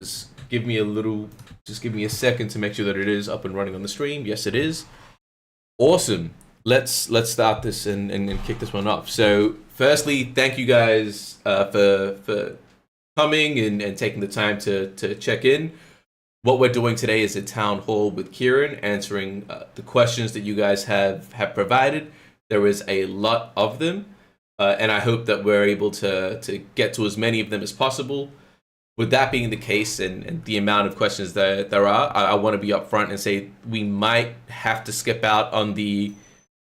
Just give me a second to make sure that it is up and running on the stream. Yes, it is. Awesome. Let's start this and kick this one off. So, firstly, thank you guys for coming and taking the time to check in. What we're doing today is a town hall with Kieran, answering the questions that you guys have provided. There is a lot of them, and I hope that we're able to get to as many of them as possible. With that being the case, and the amount of questions that there are, I want to be upfront and say we might have to skip out on the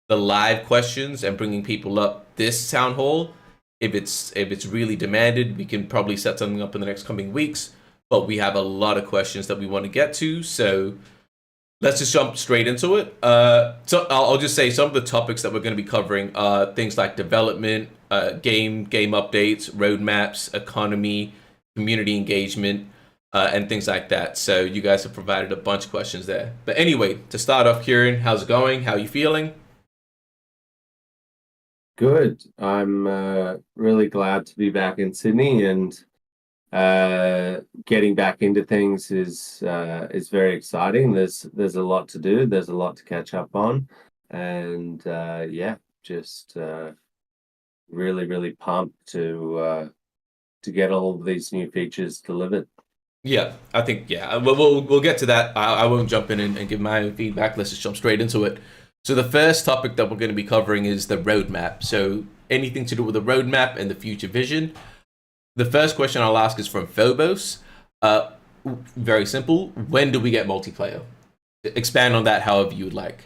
live questions and bringing people up this town hall. If it's really demanded, we can probably set something up in the next coming weeks. But we have a lot of questions that we want to get to, so let's just jump straight into it. So I'll just say some of the topics that we're going to be covering are things like development, game updates, roadmaps, economy, community engagement, and things like that. So you guys have provided a bunch of questions there. But anyway, to start off, Kieran, how's it going? How are you feeling? Good. I'm really glad to be back in Sydney, and getting back into things is very exciting. There's a lot to do. There's a lot to catch up on, and yeah, just really pumped to get all of these new features delivered. Yeah, I think we'll get to that. I won't jump in and give my feedback. Let's just jump straight into it. So the first topic that we're going to be covering is the roadmap. So anything to do with the roadmap and the future vision. The first question I'll ask is from Phobos. Very simple. When do we get multiplayer? Expand on that however you would like.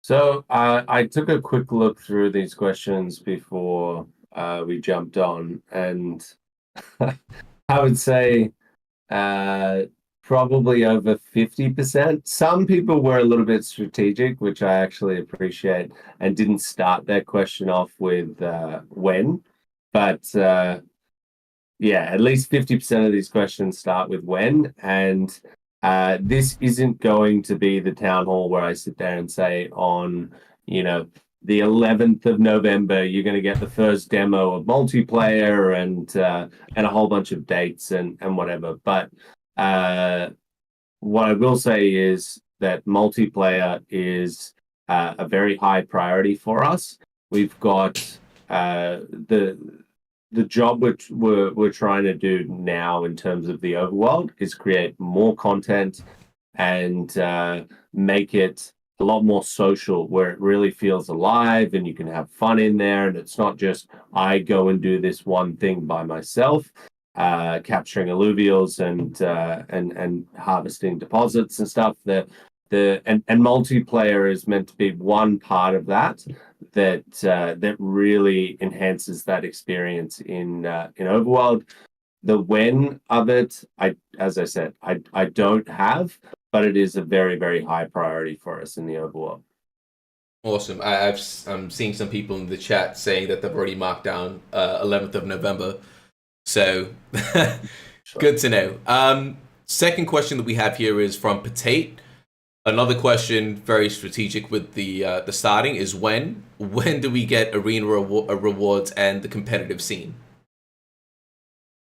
So I took a quick look through these questions before we jumped on, and I would say probably over 50%. Some people were a little bit strategic, which I actually appreciate, and didn't start their question off with when. But yeah, at least 50% of these questions start with when. And this isn't going to be the town hall where I sit there and say on, the 11th of November, you're going to get the first demo of multiplayer and a whole bunch of dates and whatever. But what I will say is that multiplayer is a very high priority for us. We've got the job which we're trying to do now in terms of the overworld is create more content and make it a lot more social, where it really feels alive and you can have fun in there, and it's not just I go and do this one thing by myself, capturing Illuvials and harvesting deposits and stuff. And multiplayer is meant to be one part of that really enhances that experience in Overworld. The when of it, as I said, I don't have, but it is a very high priority for us in the Overworld. Awesome. I'm seeing some people in the chat saying that they've already marked down 11th of November. So Sure. Good to know. Second question that we have here is from Patate. Another question, very strategic with the starting, is when do we get arena rewards and the competitive scene?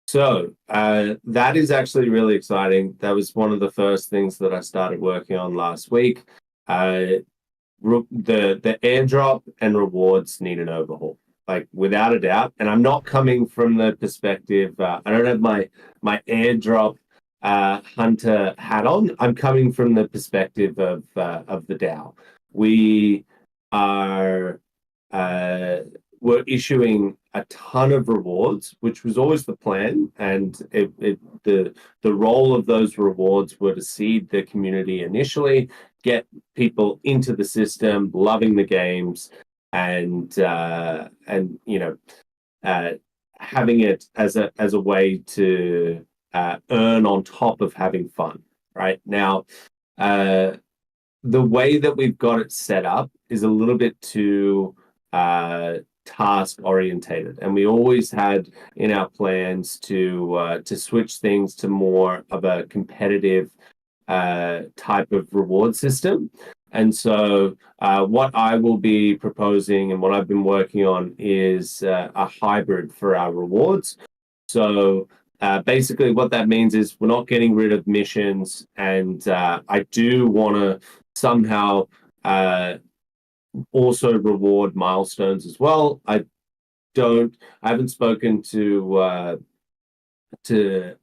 So that is actually really exciting. That was one of the first things that I started working on last week. The airdrop and rewards need an overhaul, like without a doubt. And I'm not coming from the perspective. I don't have my airdrop hunter hat on. I'm coming from the perspective of the DAO. We are we're issuing a ton of rewards, which was always the plan, and the role of those rewards were to seed the community initially, get people into the system, loving the games, and having it as a way to earn on top of having fun. Right now, the way that we've got it set up is a little bit too task orientated, and we always had in our plans to switch things to more of a competitive type of reward system. And so what I will be proposing and what I've been working on is a hybrid for our rewards. So basically what that means is we're not getting rid of missions, and I do want to somehow also reward milestones as well. I haven't spoken to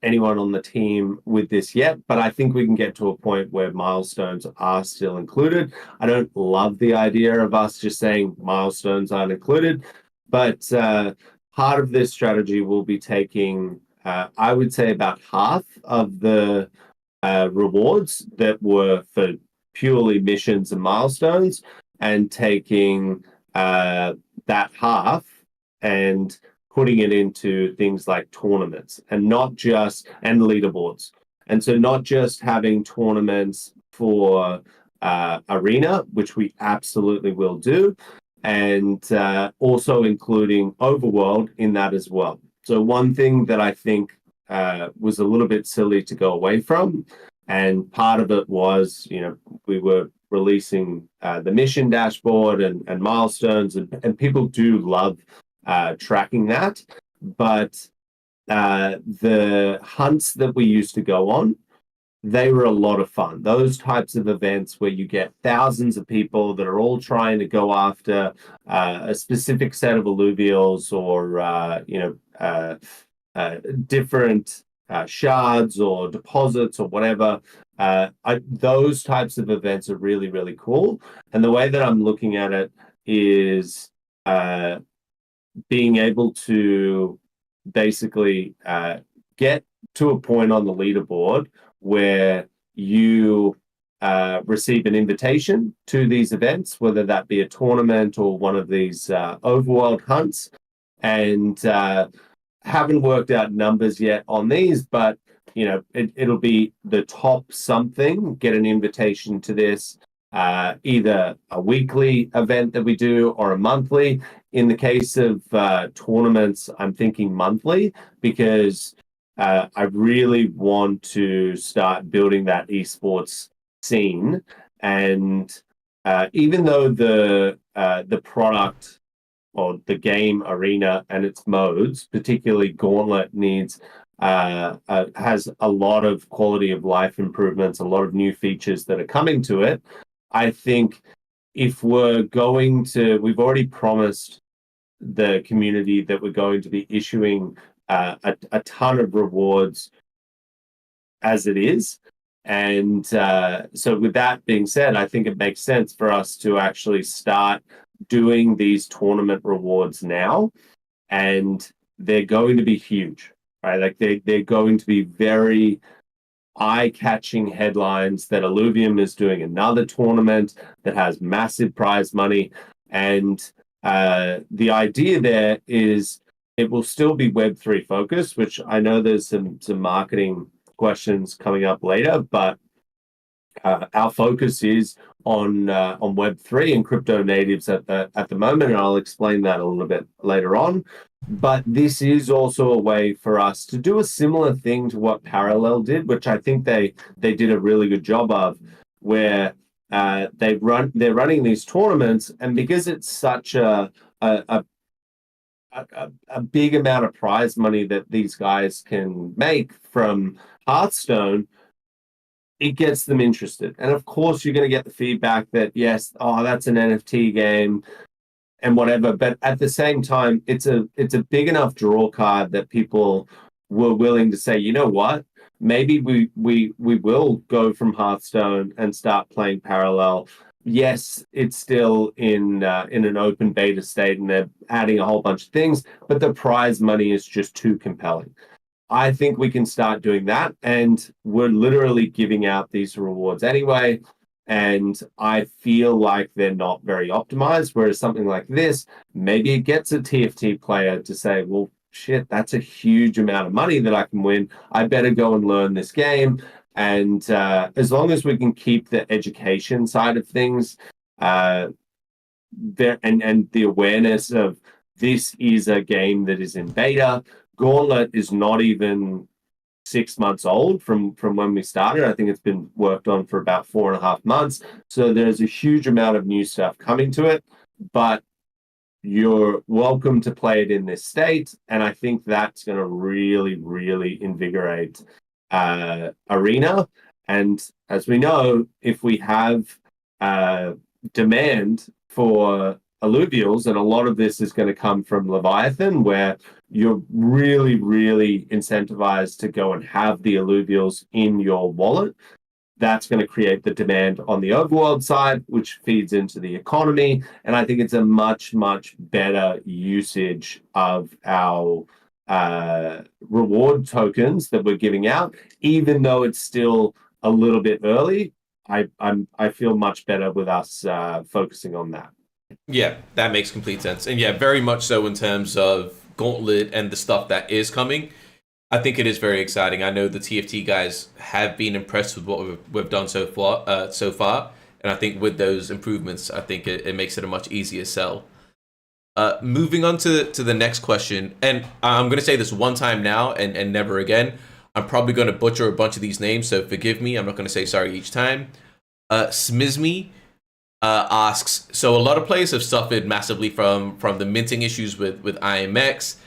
anyone on the team with this yet, but I think we can get to a point where milestones are still included. I don't love the idea of us just saying milestones aren't included, but part of this strategy will be taking, I would say, about half of the rewards that were for purely missions and milestones, and taking that half and putting it into things like tournaments and leaderboards. And so not just having tournaments for arena, which we absolutely will do, and also including Overworld in that as well. So one thing that I think was a little bit silly to go away from, and part of it was, we were releasing the mission dashboard and milestones, and people do love tracking that. But the hunts that we used to go on, they were a lot of fun. Those types of events where you get thousands of people that are all trying to go after a specific set of Illuvials, or different shards or deposits or whatever. Those types of events are really, really cool. And the way that I'm looking at it is being able to basically get to a point on the leaderboard where you receive an invitation to these events, whether that be a tournament or one of these overworld hunts. And haven't worked out numbers yet on these, but it'll be the top something, get an invitation to this, either a weekly event that we do or a monthly. In the case of tournaments, I'm thinking monthly, because I really want to start building that esports scene. And even though the product or the game arena and its modes, particularly Gauntlet, has a lot of quality of life improvements, a lot of new features that are coming to it. I think if we've already promised the community that we're going to be issuing a ton of rewards as it is. And so with that being said, I think it makes sense for us to actually start doing these tournament rewards now, and they're going to be huge, right? Like they're going to be very eye-catching headlines that Illuvium is doing another tournament that has massive prize money. And the idea there is it will still be Web3 focused, which I know there's some marketing questions coming up later, but our focus is on Web3 and crypto natives at the moment, and I'll explain that a little bit later on. But this is also a way for us to do a similar thing to what Parallel did, which I think they did a really good job of, where they're running these tournaments, and because it's such a big amount of prize money that these guys can make from Hearthstone, it gets them interested. And of course, you're going to get the feedback that, yes, that's an NFT game and whatever. But at the same time, it's a big enough draw card that people were willing to say, you know what, maybe we will go from Hearthstone and start playing Parallel. Yes, it's still in an open beta state, and they're adding a whole bunch of things, but the prize money is just too compelling. I think we can start doing that, and we're literally giving out these rewards anyway, and I feel like they're not very optimized, whereas something like this, maybe it gets a TFT player to say, well, shit, that's a huge amount of money that I can win. I better go and learn this game. And as long as we can keep the education side of things there, and the awareness of this is a game that is in beta. Gauntlet is not even 6 months old from when we started. I think it's been worked on for about 4.5 months. So there's a huge amount of new stuff coming to it. But you're welcome to play it in this state. And I think that's going to really, really invigorate Arena. And as we know, if we have demand for Illuvials, and a lot of this is going to come from Leviathan, where you're really, really incentivized to go and have the Illuvials in your wallet. That's going to create the demand on the overworld side, which feeds into the economy. And I think it's a much, much better usage of our reward tokens that we're giving out, even though it's still a little bit early. I feel much better with us focusing on that. Yeah, that makes complete sense. And yeah, very much so in terms of Gauntlet and the stuff that is coming. I think it is very exciting. I know the TFT guys have been impressed with what we've done so far, and I think with those improvements, I think it makes it a much easier sell. Moving on to the next question, and I'm going to say this one time now and never again. I'm probably going to butcher a bunch of these names, so forgive me. I'm not going to say sorry each time. Smizme asks, so a lot of players have suffered massively from the minting issues with IMX.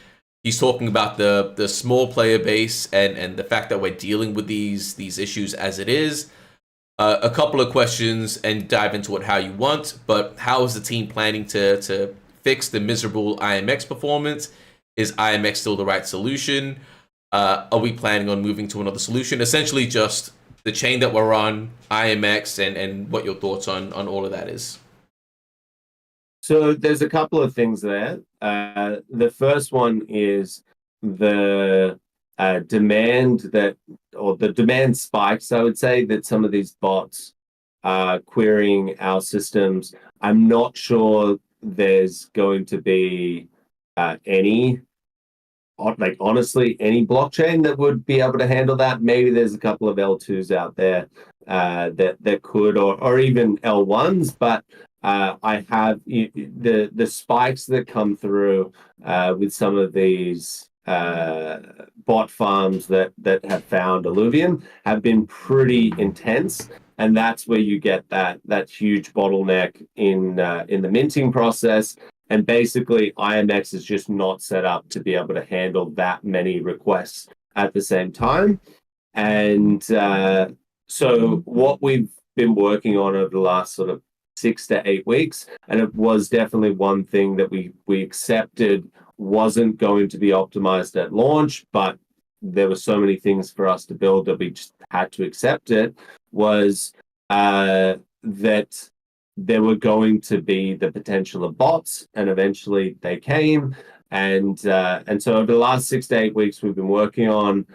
He's talking about the small player base and the fact that we're dealing with these issues as it is. A couple of questions and dive into it how you want, but how is the team planning to fix the miserable IMX performance? Is IMX still the right solution? Are we planning on moving to another solution? Essentially just the chain that we're on, IMX, and what your thoughts on all of that is. So there's a couple of things there. The first one is the demand or the demand spikes, I would say, that some of these bots are querying our systems. I'm not sure there's going to be honestly, any blockchain that would be able to handle that. Maybe there's a couple of L2s out there that could, or even L1s, but I have the spikes that come through with some of these bot farms that have found Illuvium have been pretty intense, and that's where you get that huge bottleneck in the minting process. And basically, IMX is just not set up to be able to handle that many requests at the same time. And so what we've been working on over the last sort of 6 to 8 weeks, and it was definitely one thing that we accepted wasn't going to be optimized at launch, but there were so many things for us to build that we just had to accept it, was that there were going to be the potential of bots, and eventually they came. And so over the last 6 to 8 weeks, we've been working on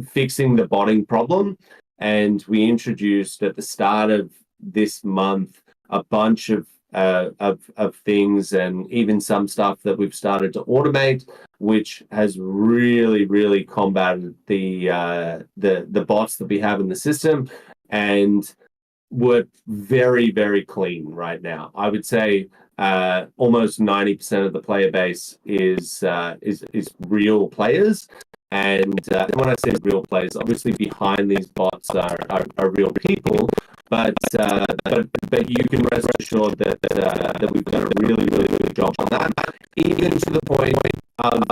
fixing the botting problem. And we introduced at the start of this month a bunch of things, and even some stuff that we've started to automate, which has really, really combated the bots that we have in the system. And we're very, very clean right now. I would say almost 90% of the player base is real players. And when I say real players, obviously behind these bots are real people, but you can rest assured that we've done a really, really good job on that, even to the point of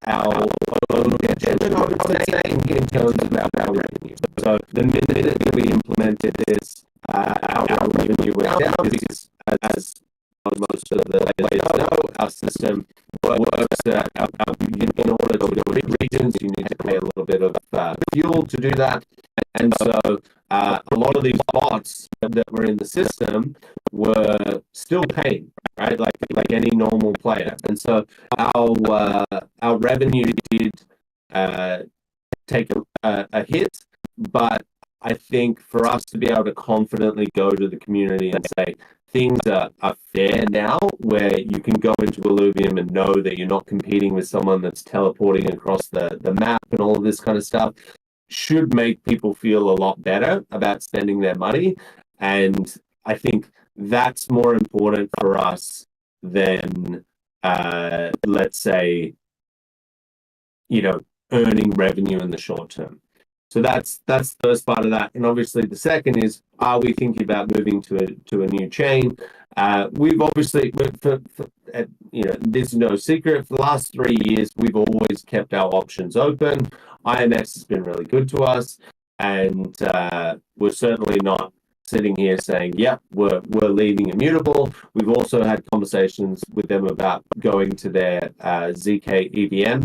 our own retention, I would say, in terms of our revenue. So the minute that we implemented this, our revenue went down because, as most of the players know, our system works in order to do regions, you need to pay a little bit of fuel to do that. And so a lot of these bots that were in the system were still paying, right? Like any normal player. And so our revenue did take a hit, but I think for us to be able to confidently go to the community and say things are fair now, where you can go into Illuvium and know that you're not competing with someone that's teleporting across the map and all of this kind of stuff, should make people feel a lot better about spending their money. And I think that's more important for us than, let's say, earning revenue in the short term. So that's the first part of that. And obviously the second is, are we thinking about moving to a new chain? We've obviously, there's no secret. For the last 3 years, we've always kept our options open. IMX has been really good to us, and we're certainly not sitting here saying, "Yep, we're leaving Immutable." We've also had conversations with them about going to their ZK EVM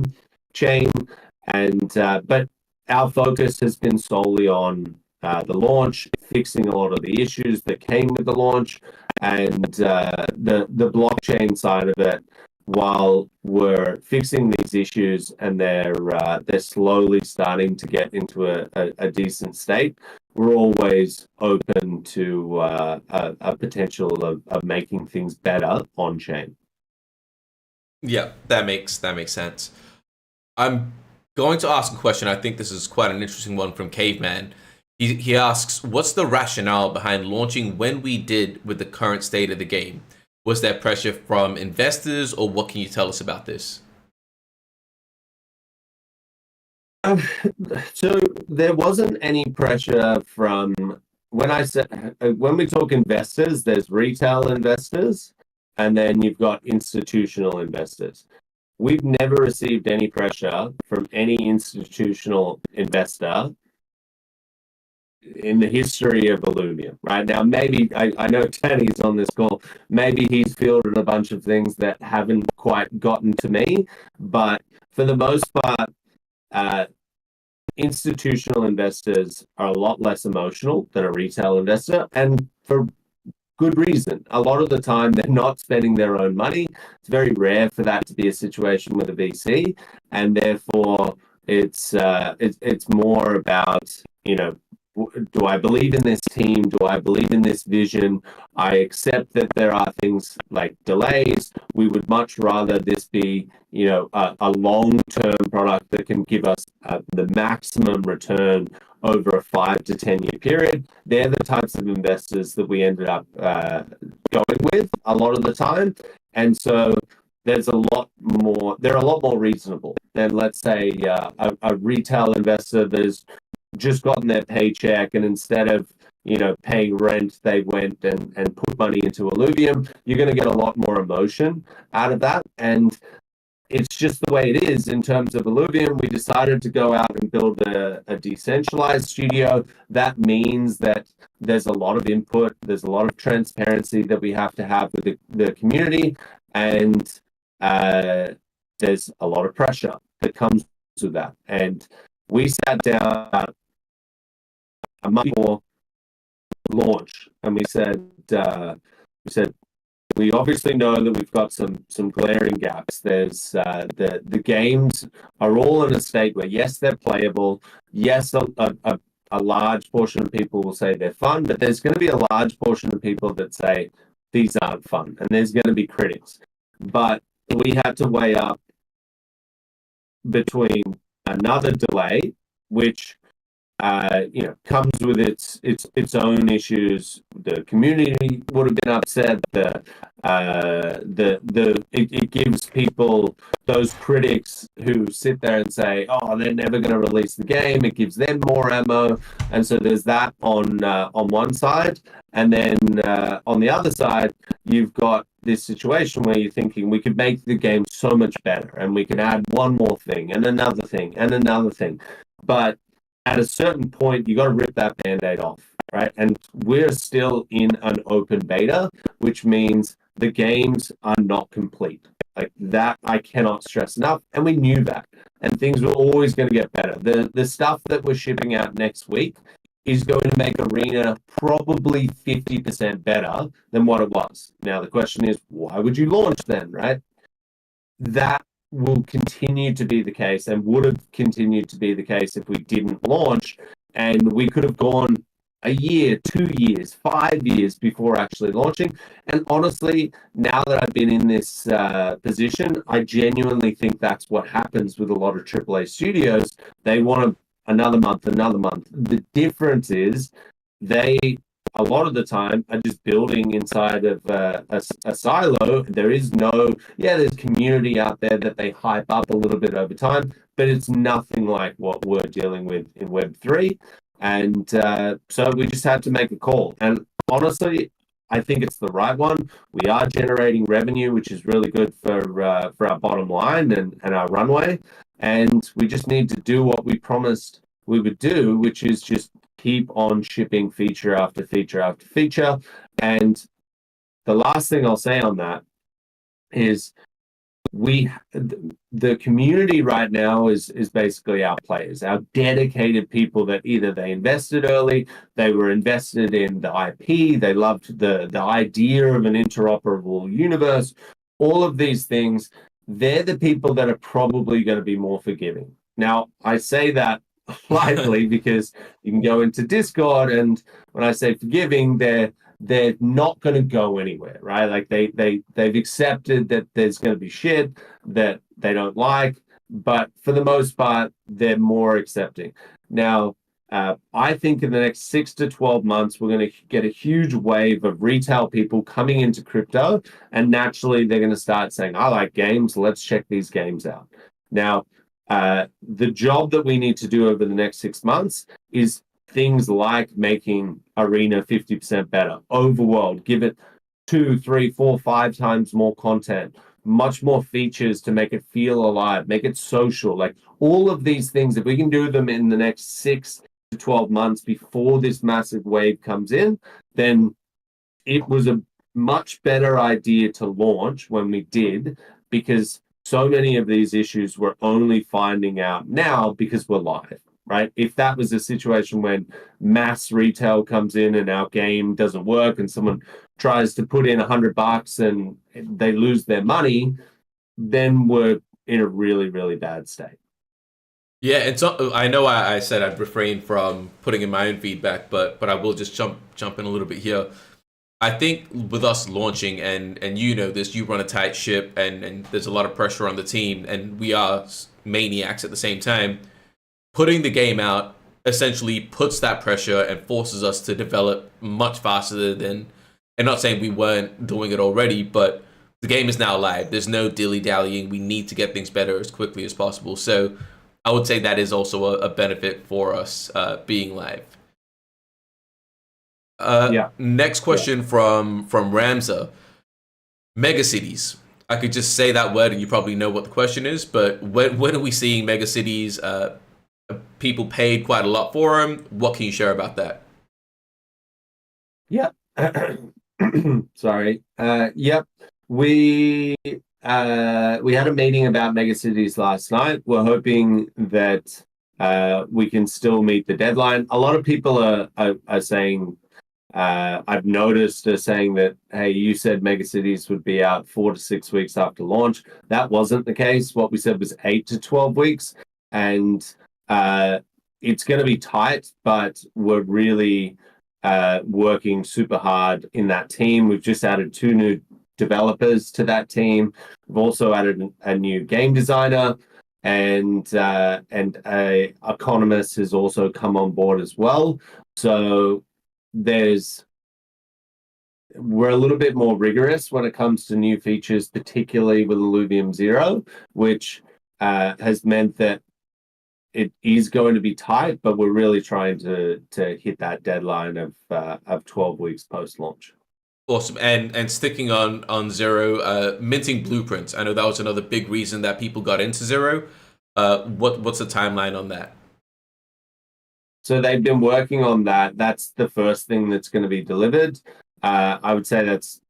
chain, and but our focus has been solely on the launch, fixing a lot of the issues that came with the launch, and the blockchain side of it. While we're fixing these issues and they're slowly starting to get into a decent state, we're always open to a potential of making things better on chain. Yeah, that makes sense. I'm going to ask a question. I think this is quite an interesting one from Caveman. He asks, what's the rationale behind launching when we did with the current state of the game? Was there pressure from investors, or what can you tell us about this? So there wasn't any pressure from when we talk investors, there's retail investors, and then you've got institutional investors. We've never received any pressure from any institutional investor in the history of Illuvium. Right now, maybe I know Teddy's on this call. Maybe he's fielded a bunch of things that haven't quite gotten to me, but for the most part, institutional investors are a lot less emotional than a retail investor, and for good reason. A lot of the time, they're not spending their own money. It's very rare for that to be a situation with a VC, and therefore, it's more about, do I believe in this team? Do I believe in this vision? I accept that there are things like delays. We would much rather this be, a long-term product that can give us the maximum return over a 5 to 10 year period. They're the types of investors that we ended up going with a lot of the time. And so they're a lot more reasonable than, let's say, a retail investor that's just gotten their paycheck, and instead of paying rent, they went and put money into Illuvium. You're going to get a lot more emotion out of that, and it's just the way it is. In terms of Illuvium, we decided to go out and build a decentralized studio. That means that there's a lot of input, there's a lot of transparency that we have to have with the community, and there's a lot of pressure that comes with that. And we sat down a month before launch, and we said we obviously know that we've got some glaring gaps. There's the games are all in a state where, yes, they're playable. Yes, a large portion of people will say they're fun, but there's going to be a large portion of people that say these aren't fun, and there's going to be critics. But we had to weigh up between another delay, which comes with its own issues. The community would have been upset. It gives people, those critics who sit there and say, "Oh, they're never going to release the game." It gives them more ammo, and so there's that on one side, and then on the other side, you've got this situation where you're thinking we could make the game so much better, and we can add one more thing and another thing and another thing, but at a certain point, you got to rip that Band-Aid off, right? And we're still in an open beta, which means the games are not complete. Like that, I cannot stress enough. And we knew that. And things were always going to get better. The stuff that we're shipping out next week is going to make Arena probably 50% better than what it was. Now, the question is, why would you launch then, right? That will continue to be the case, and would have continued to be the case if we didn't launch, and we could have gone a year, 2 years, 5 years before actually launching. And honestly, now that I've been in this position, I genuinely think that's what happens with a lot of AAA studios. They want another month. The difference is they a lot of the time are just building inside of a silo. There is there's community out there that they hype up a little bit over time, but it's nothing like what we're dealing with in Web3. And so we just had to make a call. And honestly, I think it's the right one. We are generating revenue, which is really good for our bottom line and our runway. And we just need to do what we promised we would do, which is just keep on shipping feature after feature after feature. And the last thing I'll say on that is the community right now is basically our players, our dedicated people that either they invested early, they were invested in the IP, they loved the idea of an interoperable universe, all of these things. They're the people that are probably going to be more forgiving. Now, I say that lightly because you can go into Discord, and when I say forgiving, they're not going to go anywhere, right? Like they've accepted that there's going to be shit that they don't like, but for the most part, they're more accepting. Now, I think in the next 6 to 12 months, we're going to get a huge wave of retail people coming into crypto, and naturally, they're going to start saying, I like games, let's check these games out. Now, the job that we need to do over the next 6 months is things like making Arena 50% better, Overworld, give it 2, 3, 4, 5 times more content, much more features to make it feel alive, make it social. Like all of these things, if we can do them in the next 6 to 12 months before this massive wave comes in, then it was a much better idea to launch when we did, because so many of these issues we're only finding out now because we're live. Right? If that was a situation when mass retail comes in and our game doesn't work and someone tries to put in $100 and they lose their money, then we're in a really, really bad state. Yeah, and so I know I said I'd refrain from putting in my own feedback, but I will just jump in a little bit here. I think with us launching, and you know this, you run a tight ship, and there's a lot of pressure on the team, and we are maniacs at the same time. Putting the game out essentially puts that pressure and forces us to develop much faster than, and not saying we weren't doing it already, but the game is now live. There's no dilly-dallying. We need to get things better as quickly as possible. So I would say that is also a benefit for us being live. Next question from Ramza. Megacities. I could just say that word and you probably know what the question is, but when are we seeing megacities? People paid quite a lot for them. What can you share about that? Yeah. Sorry. Yep. We had a meeting about megacities last night. We're hoping that we can still meet the deadline. A lot of people are saying, I've noticed are saying that, hey, you said megacities would be out 4 to 6 weeks after launch. That wasn't the case. What we said was 8 to 12 weeks. And it's going to be tight, but we're really working super hard in that team. We've just added 2 new developers to that team. We've also added a new game designer, and a economist has also come on board as well. So we're a little bit more rigorous when it comes to new features, particularly with Illuvium 0, which has meant that it is going to be tight, but we're really trying to hit that deadline of 12 weeks post-launch. Awesome. And sticking on Zero, minting blueprints. I know that was another big reason that people got into Zero. What's the timeline on that? So they've been working on that. That's the first thing that's going to be delivered. I would say that's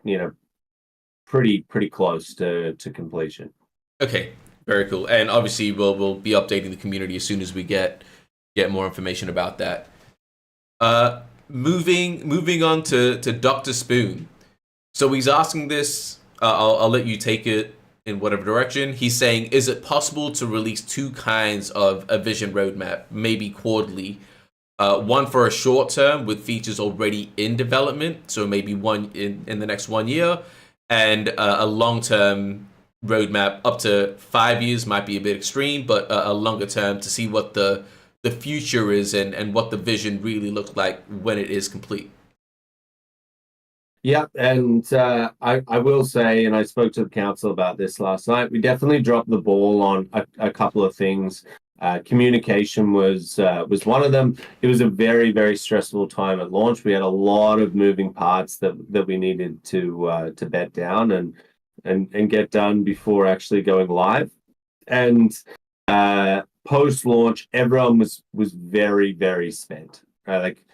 pretty close to completion. Okay. Very cool. And obviously we'll be updating the community as soon as we get more information about that. Moving on to Dr. Spoon. So he's asking this, I'll let you take it in whatever direction. He's saying, is it possible to release 2 kinds of a vision roadmap, maybe quarterly? One for a short term with features already in development, so maybe one in the next 1 year, and a long term roadmap up to 5 years might be a bit extreme, but a longer term to see what the future is and what the vision really looks like when it is complete. Yeah, and I will say, and I spoke to the council about this last night, we definitely dropped the ball on a couple of things. Communication was one of them. It was a very, very stressful time at launch. We had a lot of moving parts that we needed to bed down and get done before actually going live. And post launch, everyone was very, very spent. Like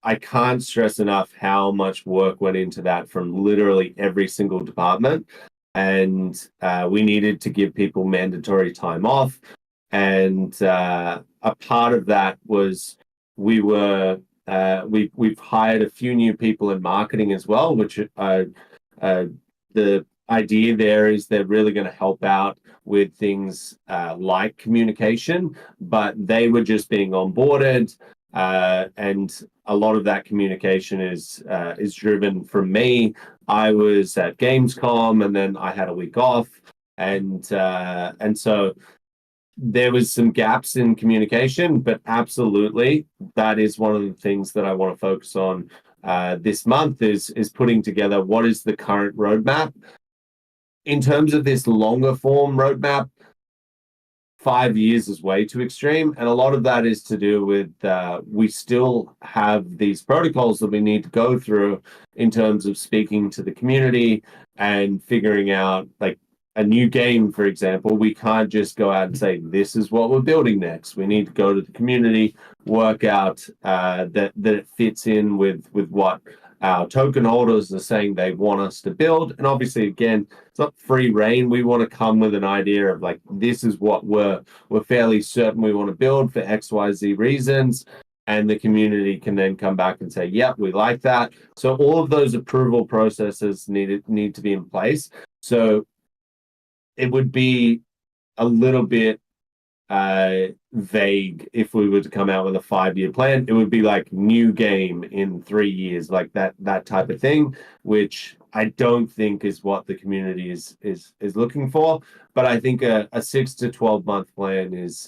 I can't stress enough how much work went into that from literally every single department. And we needed to give people mandatory time off. And a part of that was we've hired a few new people in marketing as well, which the idea there is they're really going to help out with things like communication, but they were just being onboarded. And a lot of that communication is driven from me. I was at Gamescom, and then I had a week off, and so there was some gaps in communication. But absolutely, that is one of the things that I want to focus on this month is putting together what is the current roadmap in terms of this longer form roadmap. 5 years is way too extreme. And a lot of that is to do with we still have these protocols that we need to go through in terms of speaking to the community and figuring out like a new game, for example. We can't just go out and say, this is what we're building next. We need to go to the community, work out that it fits in with what our token holders are saying they want us to build. And obviously, again, it's not free reign. We want to come with an idea of like, this is what we're fairly certain we want to build for XYZ reasons. And the community can then come back and say, yep, we like that. So all of those approval processes need to be in place. So it would be a little bit vague if we were to come out with a 5-year plan. It would be like new game in 3 years, like that type of thing, which I don't think is what the community is looking for. But I think a 6 to 12 month plan is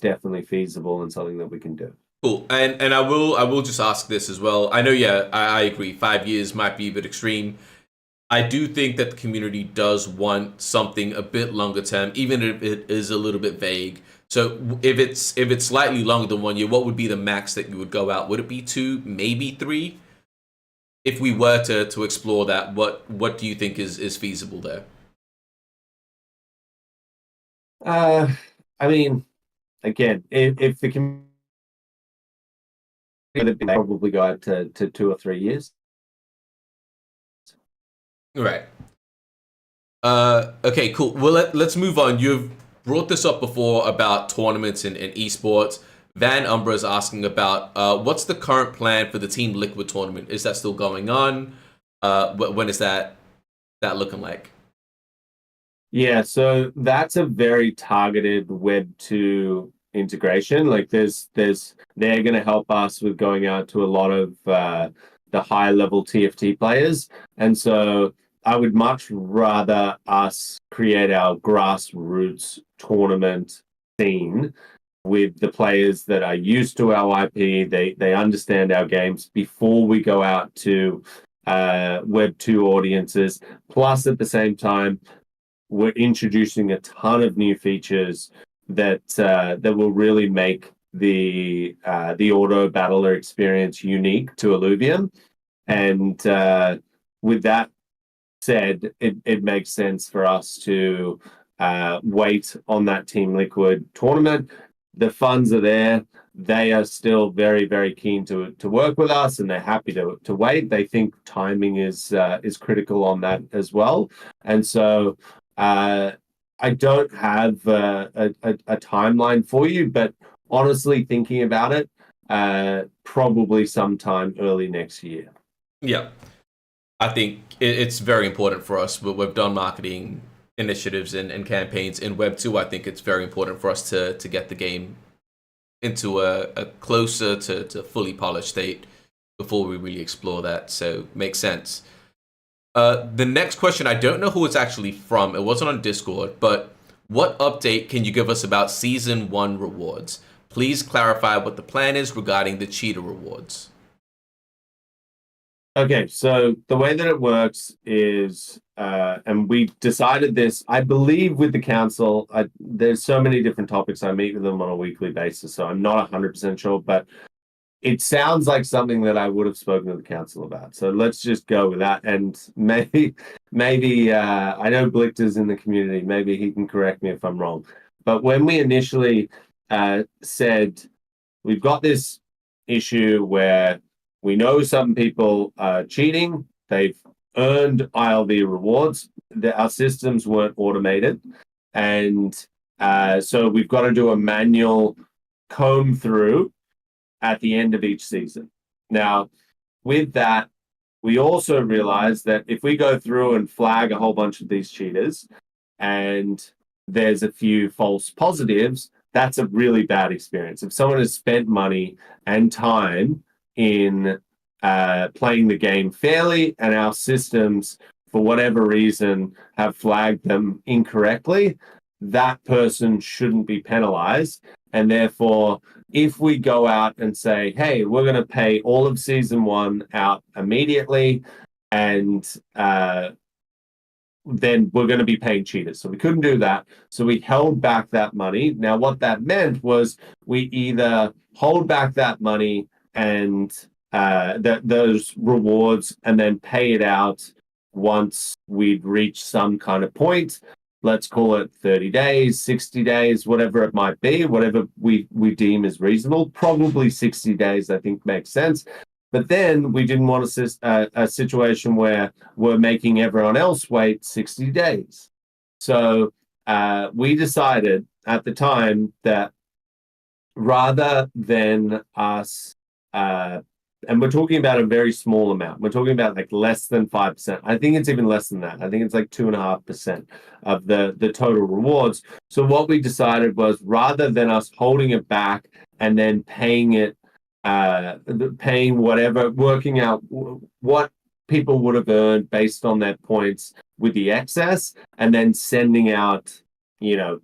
definitely feasible and something that we can do. Cool. And I will just ask this as well. I know, yeah, I agree. 5 years might be a bit extreme. I do think that the community does want something a bit longer term, even if it is a little bit vague. So if it's slightly longer than 1 year, what would be the max that you would go out? Would it be 2, maybe 3? If we were to explore that, what do you think is feasible there? I mean, again, if the community probably go out to 2 or 3 years. Right. Okay, cool. Well, let's move on. You've brought this up before about tournaments and esports. Van Umbra is asking about what's the current plan for the Team Liquid tournament? Is that still going on? When is that looking like? Yeah, so that's a very targeted Web 2 integration. Like they're going to help us with going out to a lot of the high level TFT players. And so I would much rather us create our grassroots tournament scene with the players that are used to our IP. They understand our games before we go out to Web 2 audiences. Plus, at the same time, we're introducing a ton of new features that will really make the auto battler experience unique to Illuvium. And with that said, it makes sense for us to wait on that Team Liquid tournament. The funds are there. They are still very, very keen to work with us, and they're happy to wait. They think timing is critical on that as well. And so I don't have a timeline for you, but honestly, thinking about it, probably sometime early next year. Yeah. I think it's very important for us. We've done marketing initiatives and campaigns in Web 2. I think it's very important for us to get the game into a closer to fully polished state before we really explore that. So makes sense. The next question, I don't know who it's actually from. It wasn't on Discord, but what update can you give us about Season 1 rewards? Please clarify what the plan is regarding the cheater rewards. Okay, so the way that it works is, and we decided this, I believe, with the council. There's so many different topics. I meet with them on a weekly basis, so I'm not 100% sure, but it sounds like something that I would have spoken to the council about. So let's just go with that. And maybe I know Blichter's in the community. Maybe he can correct me if I'm wrong. But when we initially said we've got this issue where we know some people are cheating, they've earned ILV rewards, our systems weren't automated, and so we've got to do a manual comb through at the end of each season. Now, with that, we also realized that if we go through and flag a whole bunch of these cheaters and there's a few false positives, that's a really bad experience. If someone has spent money and time in playing the game fairly and our systems, for whatever reason, have flagged them incorrectly, that person shouldn't be penalized. And therefore, if we go out and say, hey, we're going to pay all of season 1 out immediately, and then we're going to be paying cheaters. So we couldn't do that. So we held back that money. Now, what that meant was we either hold back that money and those rewards and then pay it out once we'd reached some kind of point. Let's call it 30 days, 60 days, whatever it might be, whatever we deem is reasonable. Probably 60 days, I think, makes sense. But then we didn't want a situation where we're making everyone else wait 60 days. So we decided at the time that rather than us, and we're talking about a very small amount, we're talking about like less than 5%. I think it's even less than that. I think it's like 2.5% of the total rewards. So what we decided was rather than us holding it back and then paying it, paying whatever, working out what people would have earned based on their points with the excess, and then sending out, a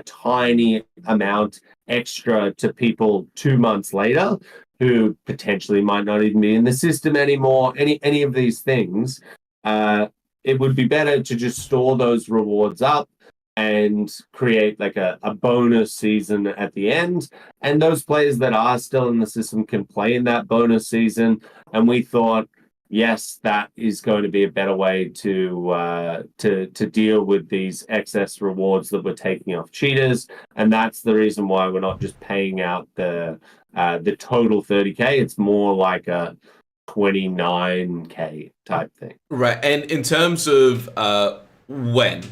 tiny amount extra to people 2 months later who potentially might not even be in the system anymore, any of these things, it would be better to just store those rewards up and create like a bonus season at the end. And those players that are still in the system can play in that bonus season. And we thought, yes, that is going to be a better way to deal with these excess rewards that we're taking off cheaters. And that's the reason why we're not just paying out the total 30K. It's more like a 29K type thing. Right. And in terms of when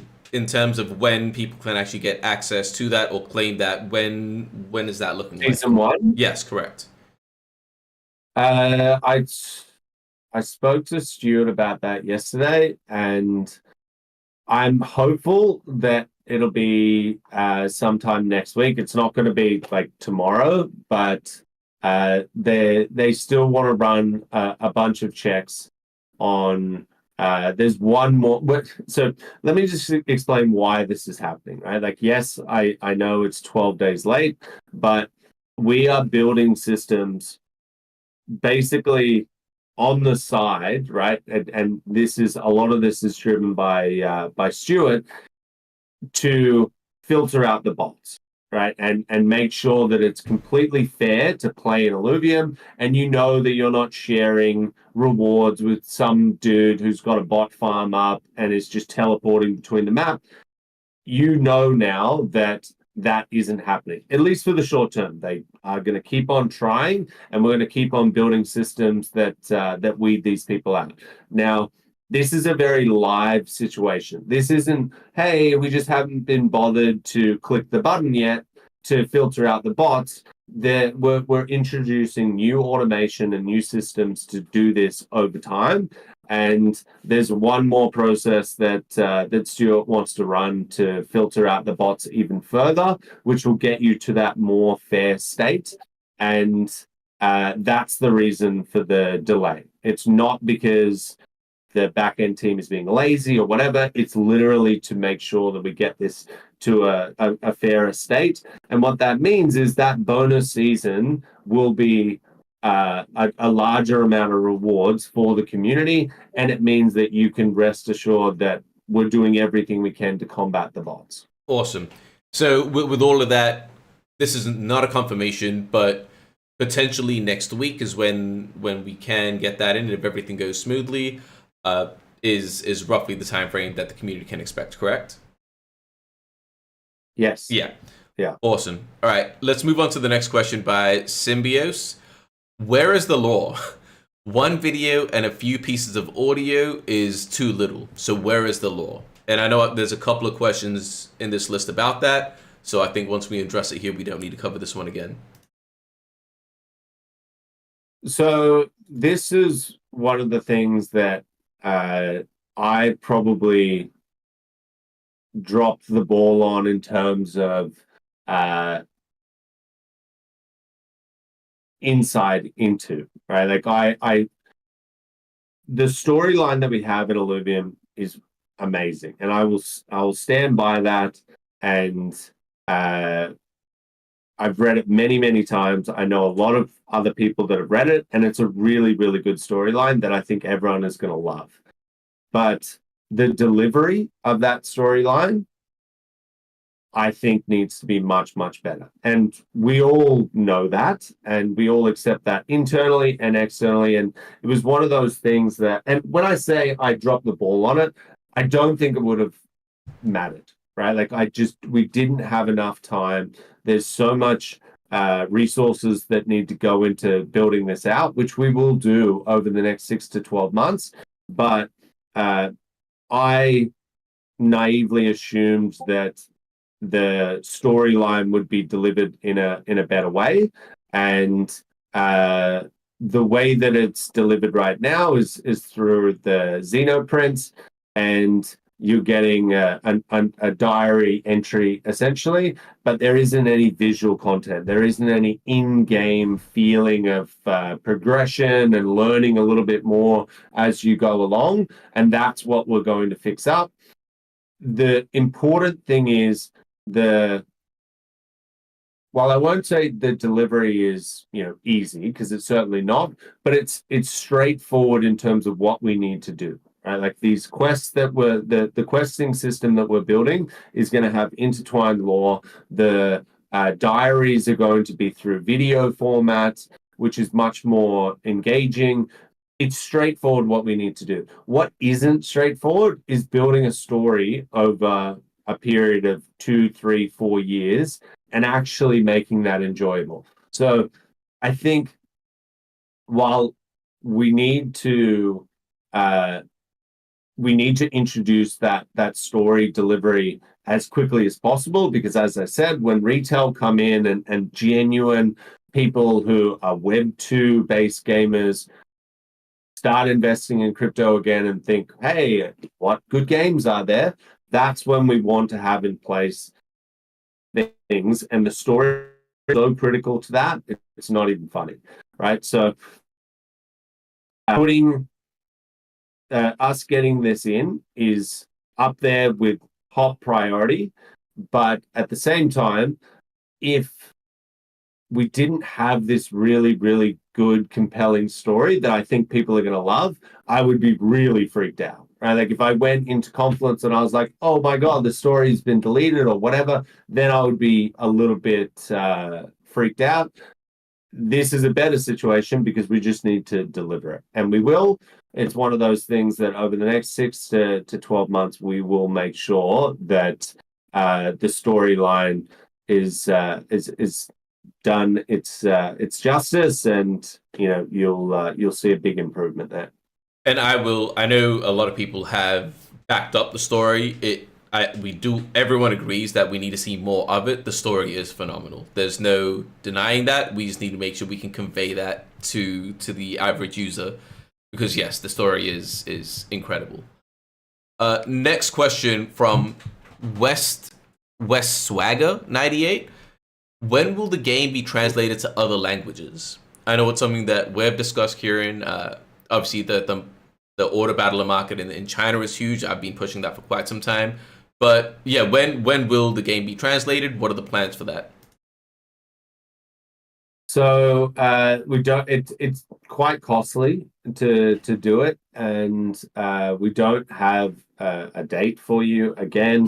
people can actually get access to that or claim that, when is that looking like? Season 1? Yes, correct. I spoke to Stuart about that yesterday, and I'm hopeful that it'll be sometime next week. It's not going to be like tomorrow, but they still want to run a bunch of checks on. There's one more. So let me just explain why this is happening, right? Like, yes, I know it's 12 days late, but we are building systems basically on the side, right? And this is a lot of this is driven by Stuart to filter out the bots, right? And make sure that it's completely fair to play in Illuvium, and that you're not sharing rewards with some dude who's got a bot farm up and is just teleporting between the map. Now that isn't happening, at least for the short term. They are going to keep on trying, and we're going to keep on building systems that weed these people out. Now, this is a very live situation. This isn't, hey, we just haven't been bothered to click the button yet to filter out the bots. We're introducing new automation and new systems to do this over time. And there's one more process that Stuart wants to run to filter out the bots even further, which will get you to that more fair state. And that's the reason for the delay. It's not because the back-end team is being lazy or whatever. It's literally to make sure that we get this to a fairer state. And what that means is that bonus season will be a larger amount of rewards for the community, and it means that you can rest assured that we're doing everything we can to combat the bots. Awesome. So with all of that, this is not a confirmation, but potentially next week is when we can get that in, if everything goes smoothly. Is roughly the time frame that the community can expect, correct? Yes. Yeah. Yeah. Awesome. All right, let's move on to the next question by Symbios. Where is the law? One video and a few pieces of audio is too little. So where is the law? And I know there's a couple of questions in this list about that. So I think once we address it here, we don't need to cover this one again. So this is one of the things that I probably dropped the ball on in terms of insight into, right? Like the storyline that we have in Illuvium is amazing, and I will stand by that. And I've read it many times. I know a lot of other people that have read it, and it's a really good storyline that I think everyone is going to love. But the delivery of that storyline, I think, needs to be much better. And we all know that, and we all accept that internally and externally. And it was one of those things that, and when I say I dropped the ball on it, I don't think it would have mattered, right? Like we didn't have enough time. There's so much resources that need to go into building this out, which we will do over the next 6 to 12 months. But I naively assumed that the storyline would be delivered in a better way, and the way that it's delivered right now is through the Xenoprints, and you're getting a diary entry essentially, but there isn't any visual content. There isn't any in-game feeling of progression and learning a little bit more as you go along, and that's what we're going to fix up. The important thing is while I won't say the delivery is easy, because it's certainly not, but it's straightforward in terms of what we need to do. Right? Like these quests that the questing system that we're building is going to have intertwined lore. The diaries are going to be through video formats, which is much more engaging. It's straightforward what we need to do. What isn't straightforward is building a story over a period of 2, 3, 4 years and actually making that enjoyable. So I think while we need to introduce that story delivery as quickly as possible, because as I said, when retail come in and genuine people who are Web 2 based gamers start investing in crypto again and think, hey, what good games are there? That's when we want to have in place things, and the story is so critical to that, it's not even funny, right? So putting us getting this in is up there with top priority, but at the same time, if we didn't have this really good, compelling story that I think people are going to love, I would be really freaked out. Right? Like if I went into Confluence and I was like, oh my God, the story's been deleted or whatever, then I would be a little bit freaked out. This is a better situation because we just need to deliver it. And we will. It's one of those things that over the next 6 to 12 months, we will make sure that the storyline is done its justice, and you'll see a big improvement there. And I know a lot of people have backed up the story. Everyone agrees that we need to see more of it. The story is phenomenal. There's no denying that. We just need to make sure we can convey that to the average user, because yes, the story is incredible. Next question from West Swagger 98. When will the game be translated to other languages? I know it's something that we've discussed, Kieran. Obviously, the order battler market in China is huge. I've been pushing that for quite some time. But yeah, when will the game be translated? What are the plans for that? So we don't. It's quite costly to do it, and we don't have a date for you again.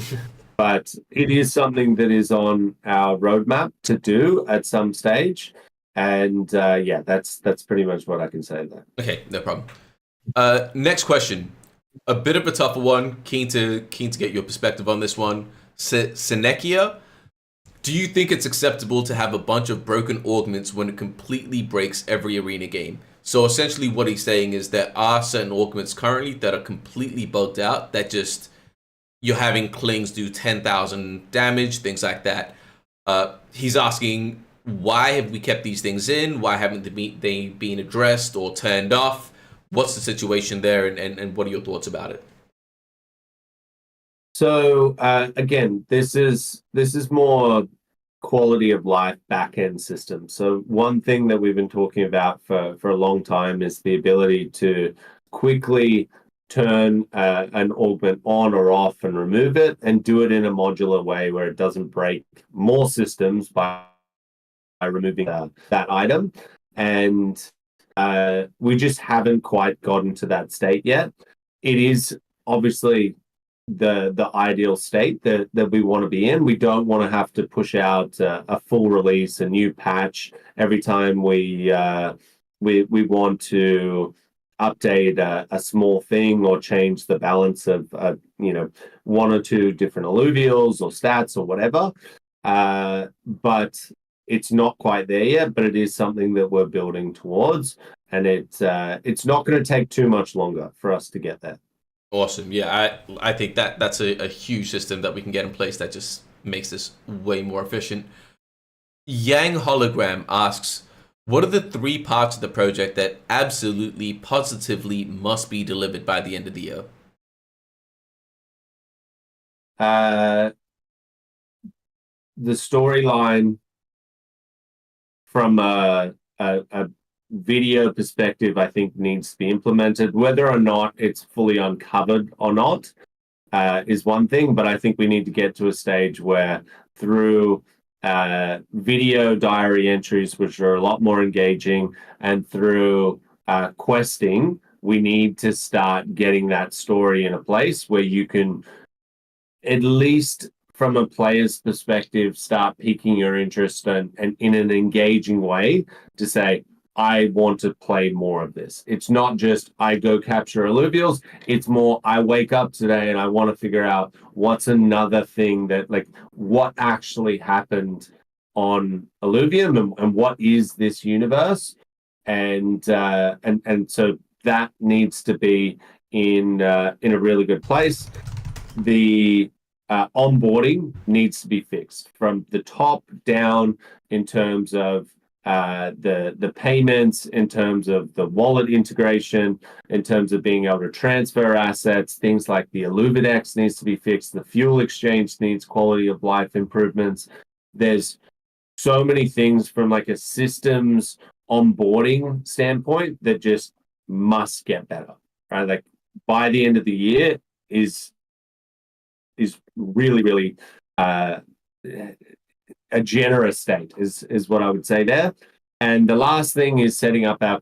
But it is something that is on our roadmap to do at some stage, and yeah, that's pretty much what I can say there. Okay, no problem. Next question, a bit of a tougher one. Keen to get your perspective on this one. Senekia, do you think it's acceptable to have a bunch of broken augments when it completely breaks every arena game? So essentially what he's saying is there are certain augments currently that are completely bugged out, that just, you're having Klings do 10,000 damage, things like that. He's asking, why have we kept these things in? Why haven't they been addressed or turned off? What's the situation there, and what are your thoughts about it? So again, this is more quality of life back-end system. So one thing that we've been talking about for a long time is the ability to quickly turn an augment on or off and remove it, and do it in a modular way where it doesn't break more systems by removing that item. And we just haven't quite gotten to that state yet. It is obviously the ideal state that we want to be in. We don't want to have to push out a full release, a new patch every time we want to update a small thing or change the balance of one or two different Illuvials or stats or whatever. But it's not quite there yet, but it is something that we're building towards, and it's not going to take too much longer for us to get there. Awesome. Yeah, I think that's a huge system that we can get in place that just makes this way more efficient. Yang Hologram asks, what are the 3 parts of the project that absolutely, positively must be delivered by the end of the year? The storyline from a video perspective, I think, needs to be implemented. Whether or not it's fully uncovered or not is one thing, but I think we need to get to a stage where through video diary entries, which are a lot more engaging, and through questing, we need to start getting that story in a place where you can, at least from a player's perspective, start piquing your interest and in an engaging way to say, I want to play more of this. It's not just I go capture Illuvials. It's more I wake up today and I want to figure out what's another thing that, like, what actually happened on Illuvium, and what is this universe, and so that needs to be in a really good place. The onboarding needs to be fixed from the top down in terms of the payments, in terms of the wallet integration, in terms of being able to transfer assets. Things like the Illuvidex needs to be fixed. The fuel exchange needs quality of life improvements. There's so many things from like a systems onboarding standpoint that just must get better, right? Like by the end of the year is really a generous state is what I would say there. And the last thing is setting up our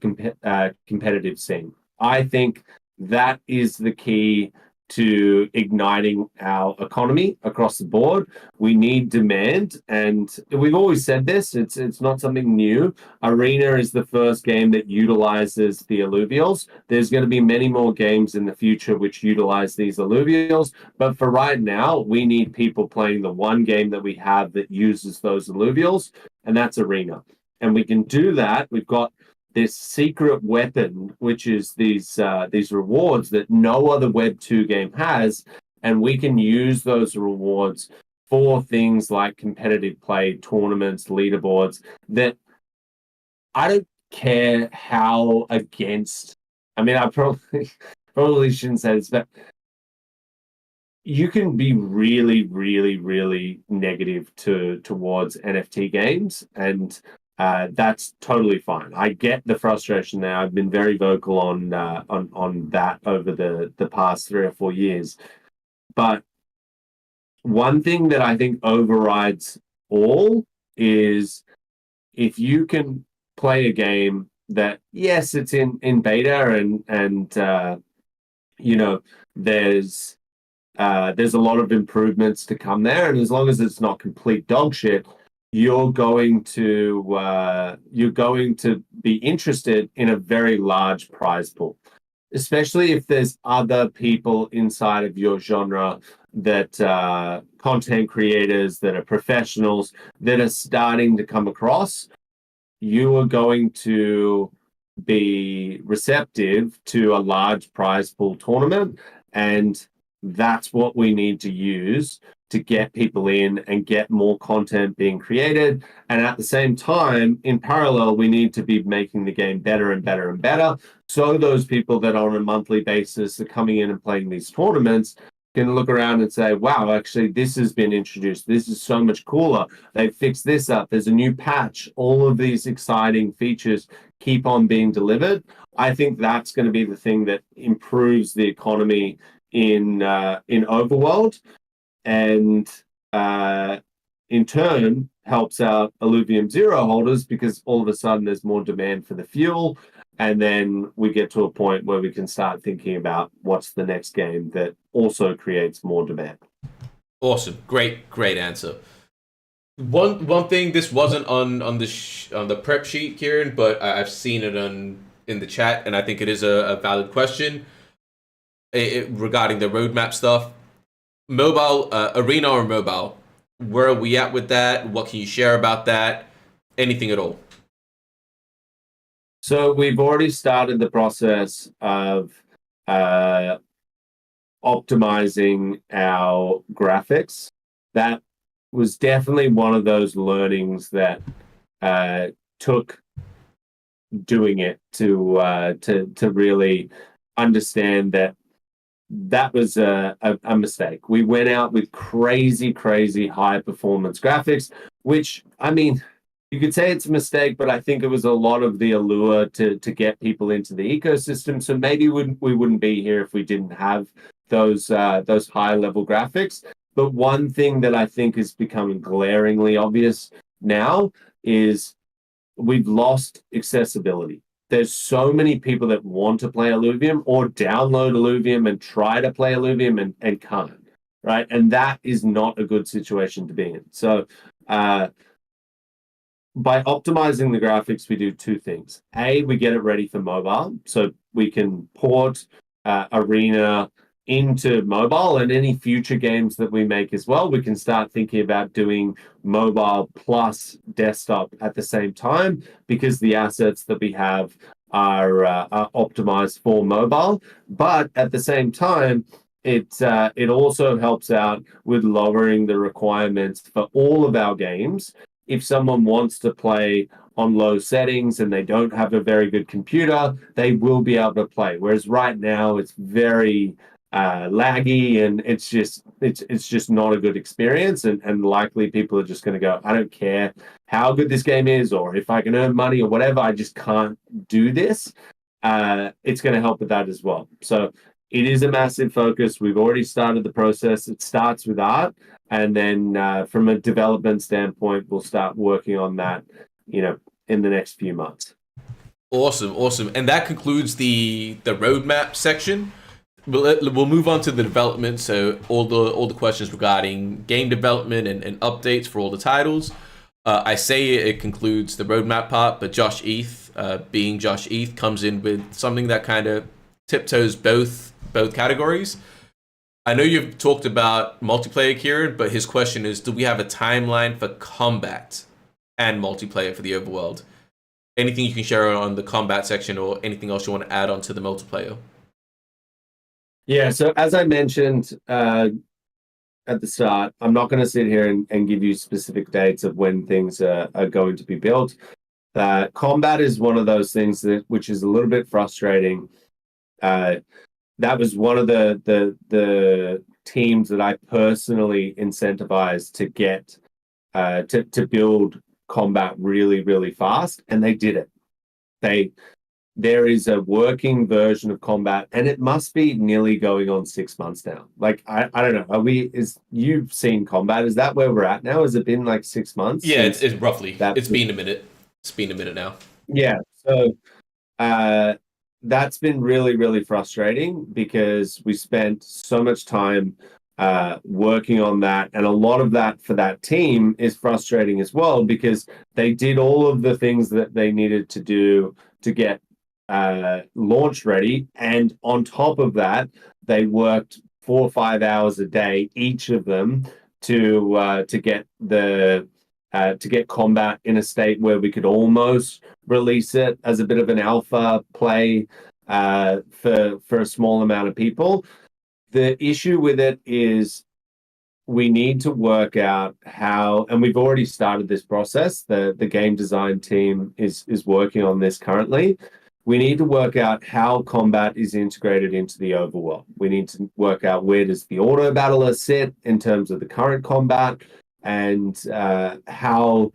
competitive scene. I think that is the key to igniting our economy across the board. We need demand, and we've always said this. It's not something new. Arena is the first game that utilizes the Illuvials. There's going to be many more games in the future which utilize these Illuvials, but for right now, we need people playing the one game that we have that uses those Illuvials, and that's Arena. And we can do that. We've got this secret weapon, which is these rewards that no other Web 2 game has, and we can use those rewards for things like competitive play, tournaments, leaderboards, that I don't care how against. I mean, I probably shouldn't say this, but you can be really negative towards NFT games, and that's totally fine. I get the frustration there. I've been very vocal on that over the past 3 or 4 years. But one thing that I think overrides all is if you can play a game that, yes, it's in beta, and you know, there's a lot of improvements to come there, and as long as it's not complete dog shit, you're going to be interested in a very large prize pool, especially if there's other people inside of your genre that content creators that are professionals that are starting to come across. You are going to be receptive to a large prize pool tournament, and that's what we need to use to get people in and get more content being created. And at the same time, in parallel, we need to be making the game better and better and better, so those people that on a monthly basis are coming in and playing these tournaments can look around and say, wow, actually, this has been introduced. This is so much cooler. They've fixed this up. There's a new patch. All of these exciting features keep on being delivered. I think that's going to be the thing that improves the economy in Overworld, and in turn helps out Illuvium Zero holders, because all of a sudden there's more demand for the fuel. And then we get to a point where we can start thinking about what's the next game that also creates more demand. Awesome. Great answer. One thing, this wasn't on the prep sheet, Kieran, but I've seen it in the chat, and I think it is a valid question regarding the roadmap stuff. Mobile, arena or mobile, where are we at with that? What can you share about that? Anything at all? So we've already started the process of optimizing our graphics. That was definitely one of those learnings that took doing it to really understand that was a mistake. We went out with crazy high performance graphics, which, I mean, you could say it's a mistake, but I think it was a lot of the allure to get people into the ecosystem. So maybe we wouldn't be here if we didn't have those high level graphics. But one thing that I think is becoming glaringly obvious now is we've lost accessibility. There's so many people that want to play Illuvium or download Illuvium and try to play Illuvium and can't, right? And that is not a good situation to be in. So by optimizing the graphics, we do two things. A, we get it ready for mobile, so we can port Arena into mobile, and any future games that we make as well, we can start thinking about doing mobile plus desktop at the same time, because the assets that we have are optimized for mobile. But at the same time, it also helps out with lowering the requirements for all of our games. If someone wants to play on low settings and they don't have a very good computer, they will be able to play. Whereas right now it's very laggy, and it's just not a good experience, and likely people are just going to go, I don't care how good this game is or if I can earn money or whatever, I just can't do this. It's going to help with that as well. So it is a massive focus. We've already started the process. It starts with art, and then from a development standpoint, we'll start working on that, in the next few months. Awesome. And that concludes the roadmap section. We'll move on to the development. So all the questions regarding game development and updates for all the titles. I say it concludes the roadmap part, but Josh Eth, being Josh Eth, comes in with something that kind of tiptoes both categories. I know you've talked about multiplayer, Kieran, but his question is, do we have a timeline for combat and multiplayer for the Overworld? Anything you can share on the combat section, or anything else you want to add on to the multiplayer? Yeah, so as I mentioned at the start, I'm not going to sit here and give you specific dates of when things are going to be built. Combat is one of those things which is a little bit frustrating. That was one of the teams that I personally incentivized to get to build combat really fast, and they did it. There is a working version of combat, and it must be nearly going on 6 months now. Like, I don't know. You've seen combat? Is that where we're at now? Has it been like 6 months? Yeah, it's roughly. It's been a minute. It's been a minute now. Yeah. So uh, that's been really, really frustrating because we spent so much time working on that. And a lot of that for that team is frustrating as well because they did all of the things that they needed to do to get launch ready. And on top of that, they worked 4 or 5 hours a day, each of them, to get to get combat in a state where we could almost release it as a bit of an alpha play for a small amount of people. The issue with it is we need to work out how, and we've already started this process. The game design team is working on this currently. We need to work out how combat is integrated into the overworld. We need to work out where does the auto battler sit in terms of the current combat, and how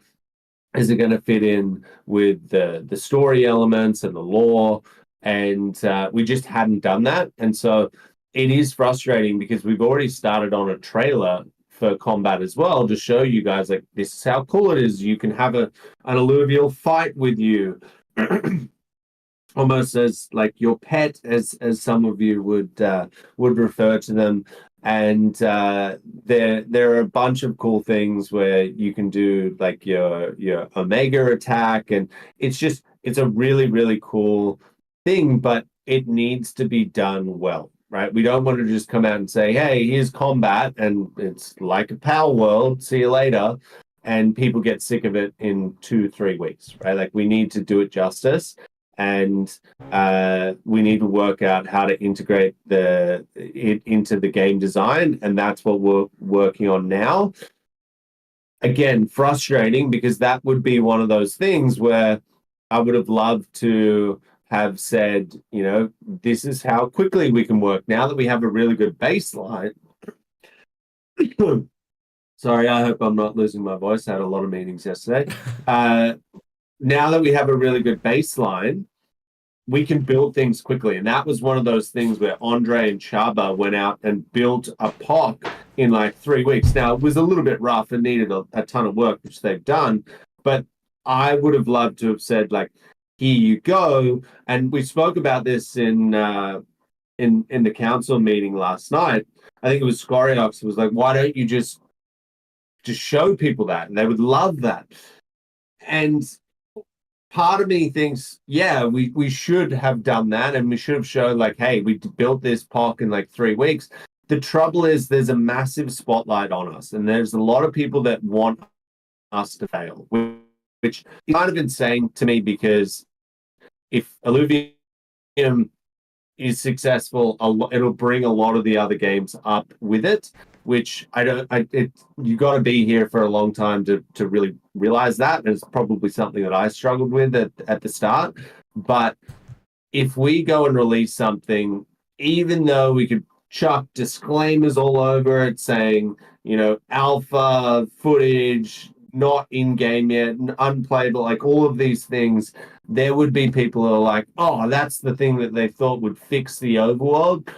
is it going to fit in with the story elements and the lore. And we just hadn't done that, and so it is frustrating because we've already started on a trailer for combat as well to show you guys like this is how cool it is. You can have an alluvial fight with you almost as like your pet, as some of you would refer to them. And there are a bunch of cool things where you can do like your omega attack, and it's a really, really cool thing, but it needs to be done well, right? We don't want to just come out and say, hey, here's combat, and it's like a Power World, see you later, and people get sick of it in 2 3 weeks, right? Like we need to do it justice, and we need to work out how to integrate it into the game design, and that's what we're working on now. Again, frustrating because that would be one of those things where I would have loved to have said, this is how quickly we can work. Now that we have a really good baseline. Sorry, I hope I'm not losing my voice. I had a lot of meetings yesterday. Now that we have a really good baseline, we can build things quickly. And that was one of those things where Andre and Chaba went out and built a POC in like 3 weeks. Now, it was a little bit rough and needed a ton of work, which they've done. But I would have loved to have said, like, here you go. And we spoke about this in the council meeting last night. I think it was Scoriox. It was like, why don't you just show people that? And they would love that. And part of me thinks, yeah, we should have done that, and we should have shown like, hey, we built this POC in like 3 weeks. The trouble is there's a massive spotlight on us, and there's a lot of people that want us to fail, which is kind of insane to me because if Illuvium is successful, it'll bring a lot of the other games up with it, which you got to be here for a long time to really realize that. And it's probably something that I struggled with at the start. But if we go and release something, even though we could chuck disclaimers all over it saying, alpha footage, not in game yet, unplayable, like all of these things, there would be people who are like, oh, that's the thing that they thought would fix the overworld.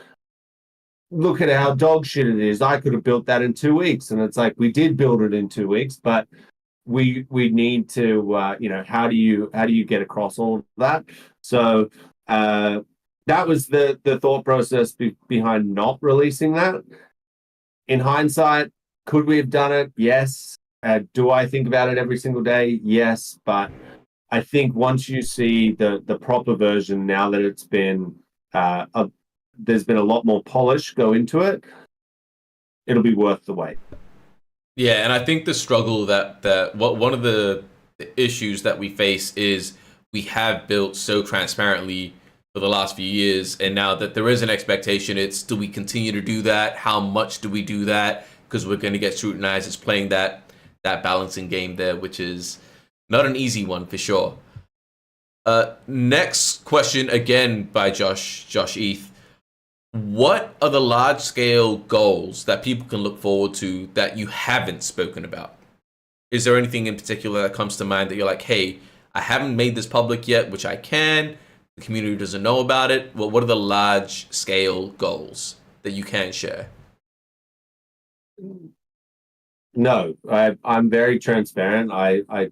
Look at how dog shit it is. I could have built that in 2 weeks. And it's like, we did build it in 2 weeks, but we need to, how do you get across all of that? So that was the thought process behind not releasing that. In hindsight, could we have done it? Yes. Do I think about it every single day? Yes. But I think once you see the proper version, now that it's been there's been a lot more polish go into it, it'll be worth the wait. Yeah, and I think the struggle one of the issues that we face is we have built so transparently for the last few years, and now that there is an expectation, it's do we continue to do that? How much do we do that? Because we're going to get scrutinized. It's playing that balancing game there, which is not an easy one for sure. Next question again by Josh Eth. What are the large scale goals that people can look forward to that you haven't spoken about? Is there anything in particular that comes to mind that you're like, hey, I haven't made this public yet, which I can. The community doesn't know about it. Well, what are the large scale goals that you can share? No, I'm very transparent. I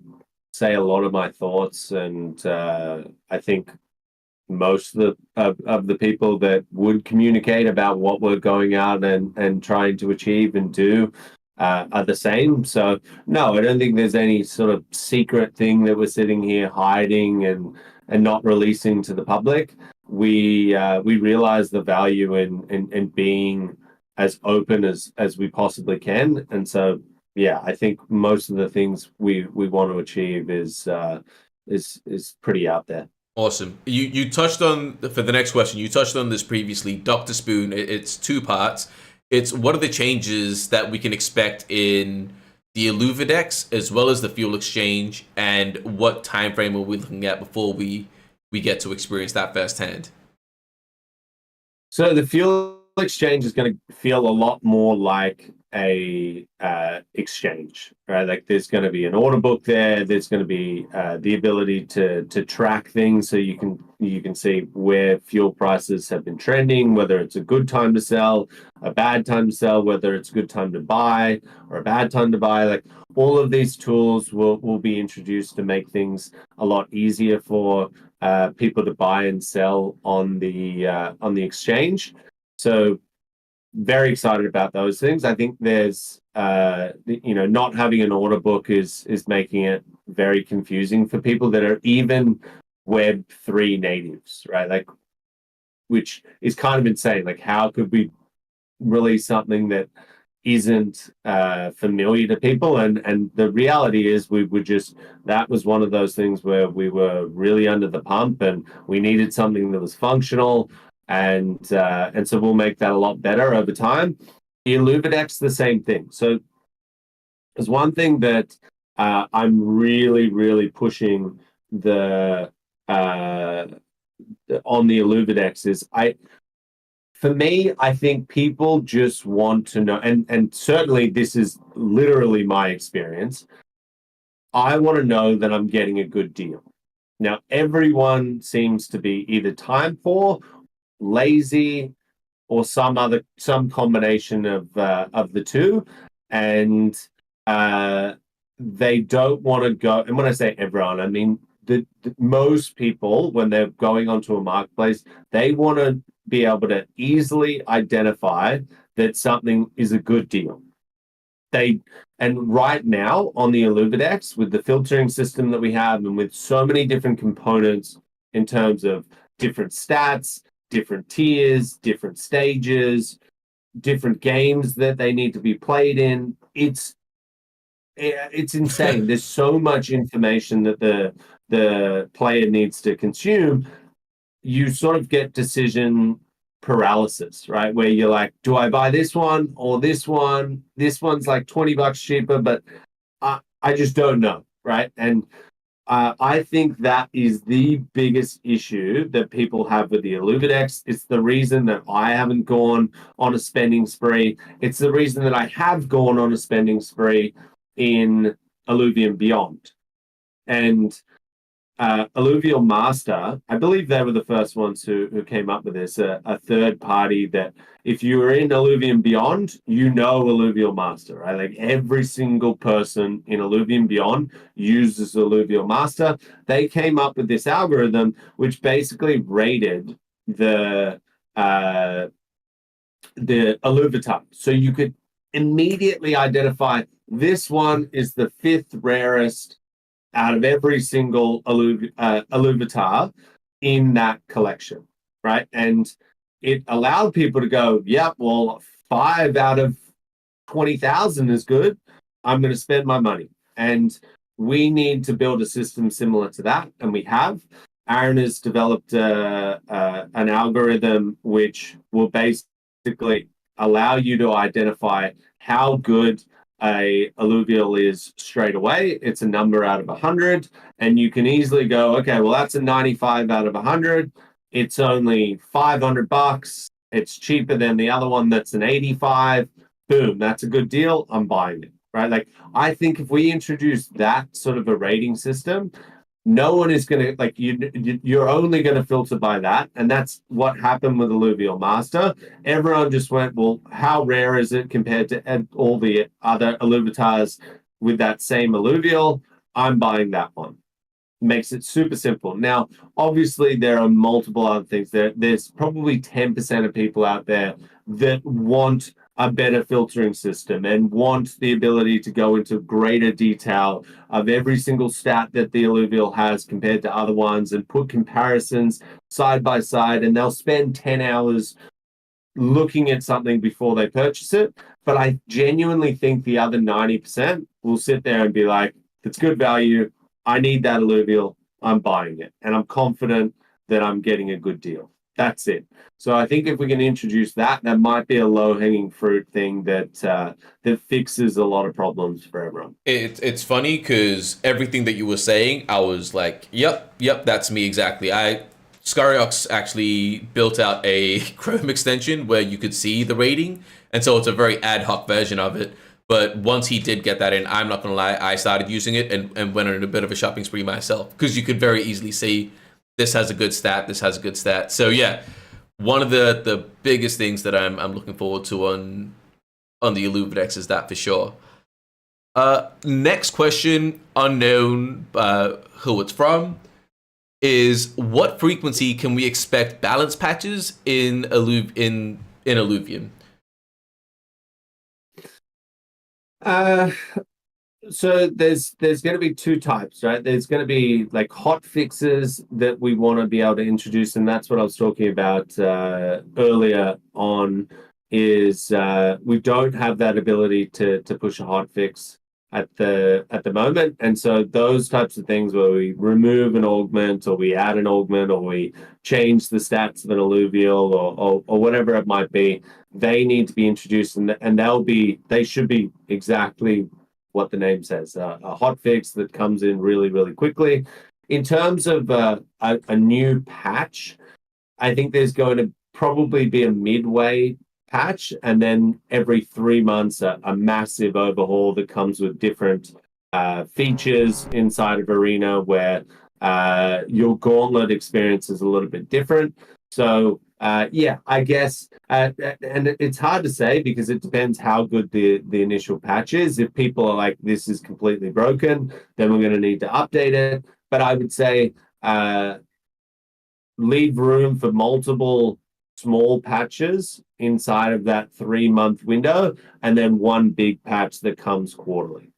say a lot of my thoughts, and I think most of the people that would communicate about what we're going out and trying to achieve and do are the same. So no, I don't think there's any sort of secret thing that we're sitting here hiding and not releasing to the public. We realize the value in being as open as we possibly can, and so yeah, I think most of the things we want to achieve is pretty out there. Awesome. You touched on, for the next question, you touched on this previously. Dr. Spoon, it's two parts. It's what are the changes that we can expect in the Illuvidex as well as the fuel exchange, and what time frame are we looking at before we get to experience that firsthand? So the fuel exchange is going to feel a lot more like a exchange, right? Like there's going to be an order book there. There's going to be the ability to track things, so you can see where fuel prices have been trending, whether it's a good time to sell, a bad time to sell, whether it's a good time to buy or a bad time to buy. Like all of these tools will be introduced to make things a lot easier for people to buy and sell on the exchange. So very excited about those things. I think there's not having an order book is making it very confusing for people that are even Web3 natives, right? Like, which is kind of insane. Like, how could we release something that isn't familiar to people? And the reality is that was one of those things where we were really under the pump and we needed something that was functional. And so we'll make that a lot better over time. The Illuvidex, the same thing. So there's one thing that I'm really, really pushing on the Illuvidex is for me, I think people just want to know, and certainly this is literally my experience. I want to know that I'm getting a good deal. Now, everyone seems to be either time poor, lazy, or some combination of the two, and they don't want to go. And when I say everyone, I mean the most people, when they're going onto a marketplace, they want to be able to easily identify that something is a good deal. And right now on the Illuvidex, with the filtering system that we have and with so many different components in terms of different stats, different tiers, different stages, different games that they need to be played in, it's insane. There's so much information that the player needs to consume. You sort of get decision paralysis, right? Where you're like, do I buy this one or this one? This one's like $20 cheaper, but I just don't know, right? And I think that is the biggest issue that people have with the Illuvidex. It's the reason that I haven't gone on a spending spree. It's the reason that I have gone on a spending spree in Illuvium Beyond. And Illuvial Master, I believe they were the first ones who came up with this, a third party that if you were in Illuvium Beyond, you know Illuvial Master, right? Like every single person in Illuvium Beyond uses Illuvial Master. They came up with this algorithm which basically rated the Illuvitar. So you could immediately identify this one is the fifth rarest out of every single Illuvitar in that collection, right? And it allowed people to go, yeah, well, 5 out of 20,000 is good. I'm going to spend my money. And we need to build a system similar to that, and we have. Aaron has developed an algorithm which will basically allow you to identify how good a Illuvial is straight away. It's a number out of 100, and you can easily go, okay, well, that's a 95 out of 100. It's only $500. It's cheaper than the other one that's an 85. Boom, that's a good deal. I'm buying it, right? Like, I think if we introduce that sort of a rating system, no one is going to, like, you're only going to filter by that. And that's what happened with Illuvial Master. Everyone just went, well, how rare is it compared to all the other Illuvitars with that same Illuvial? I'm buying that one. Makes it super simple. Now, obviously, there are multiple other things. There's probably 10% of people out there that want a better filtering system and want the ability to go into greater detail of every single stat that the Illuvial has compared to other ones and put comparisons side by side. And they'll spend 10 hours looking at something before they purchase it. But I genuinely think the other 90% will sit there and be like, it's good value. I need that Illuvial. I'm buying it. And I'm confident that I'm getting a good deal. That's it. So I think if we can introduce that, that might be a low-hanging fruit thing that that fixes a lot of problems for everyone. It's funny because everything that you were saying, I was like, yep, that's me exactly. Scariox actually built out a Chrome extension where you could see the rating, and so it's a very ad hoc version of it. But once he did get that in, I'm not gonna lie, I started using it and went on a bit of a shopping spree myself because you could very easily see this has a good stat, this has a good stat. So yeah, one of the biggest things that I'm looking forward to on the Illuvidex is that for sure. Next question, unknown who it's from, is what frequency can we expect balance patches in Illuvium? So there's going to be two types, right? There's going to be like hot fixes that we want to be able to introduce, and that's what I was talking about earlier on. Is we don't have that ability to push a hot fix at the moment, and so those types of things where we remove an augment or we add an augment or we change the stats of an alluvial or whatever it might be, they need to be introduced, and they should be exactly what the name says, a hot fix that comes in really, really quickly. In terms of a new patch, I think there's going to probably be a midway patch, and then every 3 months, a massive overhaul that comes with different features inside of Arena where your gauntlet experience is a little bit different. So yeah, I guess, and it's hard to say because it depends how good the initial patch is. If people are like, this is completely broken, then we're going to need to update it. But I would say leave room for multiple small patches inside of that 3-month window, and then one big patch that comes quarterly.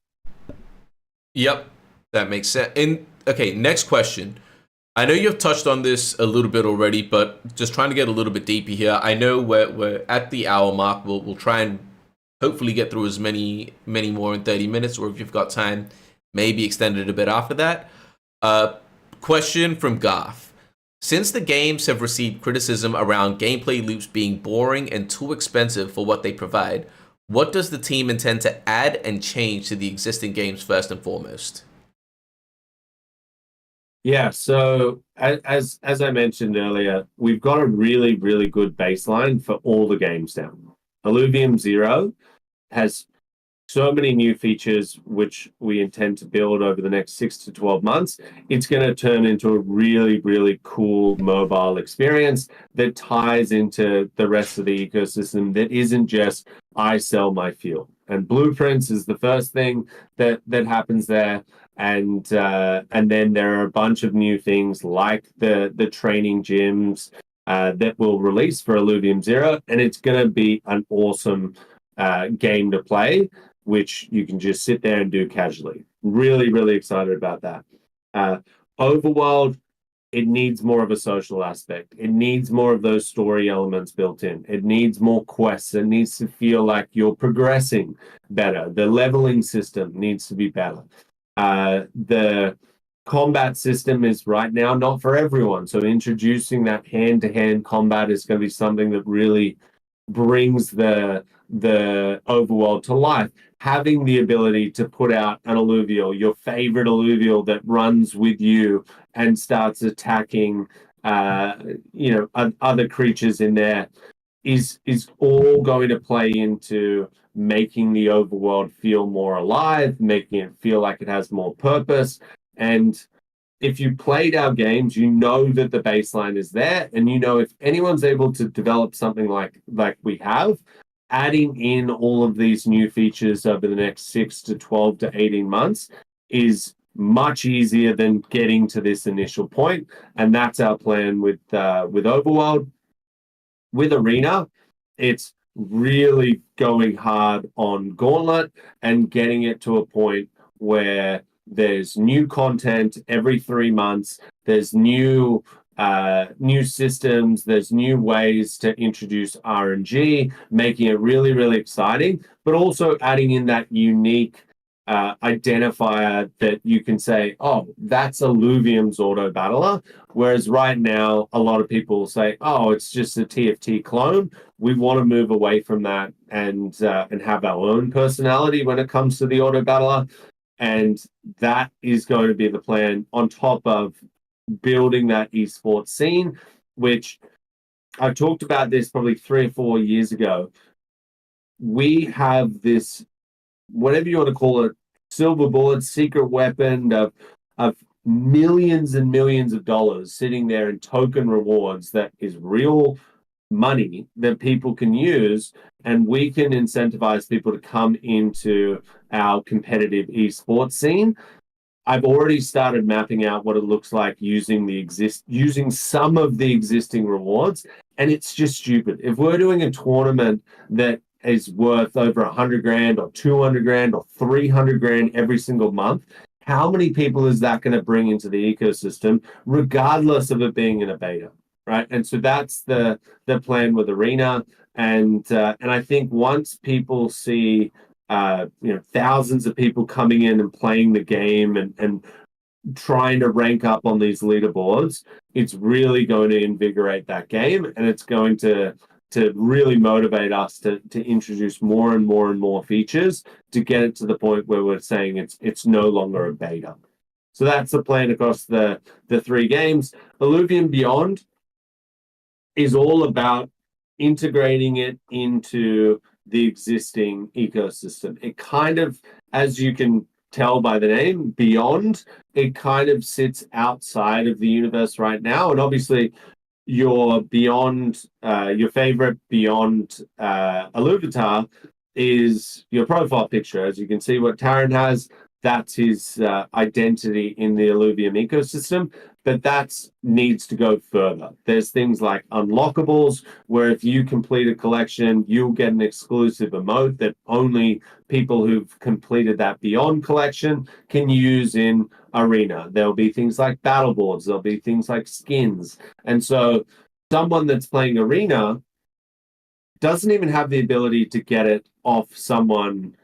Yep, that makes sense. And okay, next question. I know you've touched on this a little bit already, but just trying to get a little bit deeper here. I know we're at the hour mark. We'll try and hopefully get through as many more in 30 minutes, or if you've got time, maybe extend it a bit after that. Question from Garth. Since the games have received criticism around gameplay loops being boring and too expensive for what they provide, what does the team intend to add and change to the existing games first and foremost? Yeah, so as I mentioned earlier, we've got a really, really good baseline for all the games now. Illuvium 0 has so many new features which we intend to build over the next 6 to 12 months. It's going to turn into a really, really cool mobile experience that ties into the rest of the ecosystem that isn't just I sell my fuel. And blueprints is the first thing that happens there. And then there are a bunch of new things like the training gyms that will release for Illuvium 0, and it's going to be an awesome game to play, which you can just sit there and do casually. Really, really excited about that. Overworld, it needs more of a social aspect. It needs more of those story elements built in. It needs more quests. It needs to feel like you're progressing better. The leveling system needs to be better. The combat system is right now not for everyone. So introducing that hand-to-hand combat is going to be something that really brings the overworld to life. Having the ability to put out an alluvial, your favorite alluvial that runs with you and starts attacking other creatures in there is all going to play into making the overworld feel more alive, making it feel like it has more purpose. And if you played our games, you know that the baseline is there, and you know if anyone's able to develop something like we have, adding in all of these new features over the next 6 to 12 to 18 months is much easier than getting to this initial point, and that's our plan with Overworld. With Arena, it's really going hard on Gauntlet and getting it to a point where there's new content every 3 months. There's new systems. There's new ways to introduce RNG, making it really, really exciting, but also adding in that unique identifier that you can say, oh, that's Illuvium's auto battler. Whereas right now, a lot of people say, oh, it's just a TFT clone. We want to move away from that and have our own personality when it comes to the auto battler. And that is going to be the plan on top of building that esports scene, which I talked about this probably 3 or 4 years ago. We have this, whatever you want to call it, silver bullet, secret weapon of millions and millions of dollars sitting there in token rewards that is real money that people can use, and we can incentivize people to come into our competitive esports scene. I've already started mapping out what it looks like using some of the existing rewards, and it's just stupid. If we're doing a tournament that is worth over 100 grand or 200 grand or 300 grand every single month, how many people is that going to bring into the ecosystem, regardless of it being in a beta, right? And so that's the plan with Arena, and I think once people see thousands of people coming in and playing the game and trying to rank up on these leaderboards, it's really going to invigorate that game, and it's going to really motivate us to introduce more and more and more features to get it to the point where we're saying it's no longer a beta. So that's the plan across the 3 games. Illuvium Beyond is all about integrating it into the existing ecosystem. It kind of, as you can tell by the name, Beyond, it kind of sits outside of the universe right now. And obviously, your Beyond, your favorite Beyond Illuvatar is your profile picture. As you can see what Taran has, that's his identity in the Illuvium ecosystem, but that needs to go further. There's things like unlockables, where if you complete a collection, you'll get an exclusive emote that only people who've completed that Beyond collection can use in Arena. There'll be things like battle boards, there'll be things like skins. And so someone that's playing Arena doesn't even have the ability to get it off someone.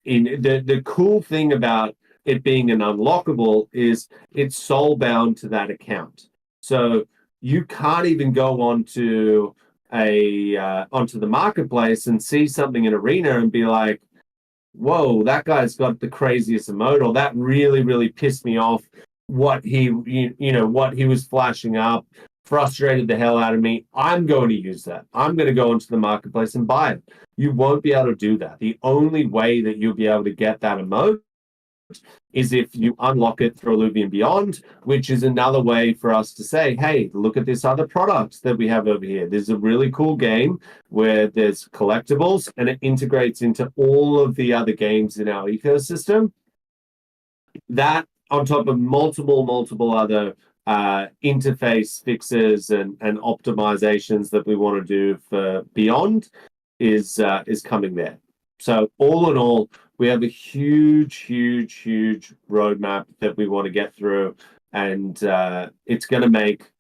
In the cool thing about it being an unlockable is it's soul bound to that account. So you can't even go onto the marketplace and see something in Arena and be like, whoa, that guy's got the craziest emote, or that really, really pissed me off. What he was flashing up frustrated the hell out of me. I'm going to use that. I'm going to go into the marketplace and buy it. You won't be able to do that. The only way that you'll be able to get that emote is if you unlock it through Illuvium Beyond, which is another way for us to say, hey, look at this other product that we have over here. There's a really cool game where there's collectibles and it integrates into all of the other games in our ecosystem. That on top of multiple other interface fixes and optimizations that we want to do for Beyond is coming there. So all in all, we have a huge roadmap that we want to get through, and it's going to make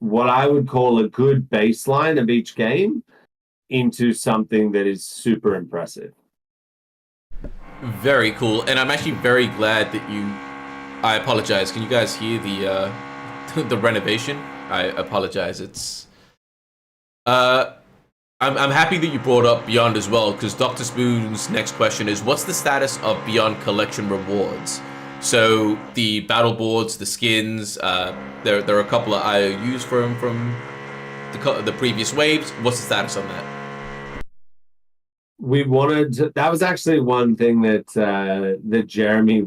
what I would call a good baseline of each game into something that is super impressive. Very cool, and I'm actually very glad that you. I apologize. Can you guys hear the the renovation? I apologize. It's I'm happy that you brought up Beyond as well, because Dr. Spoon's next question is, what's the status of Beyond collection rewards? So the battle boards, the skins, there are a couple of IOUs from the previous waves. What's the status on that? That was actually one thing that Jeremy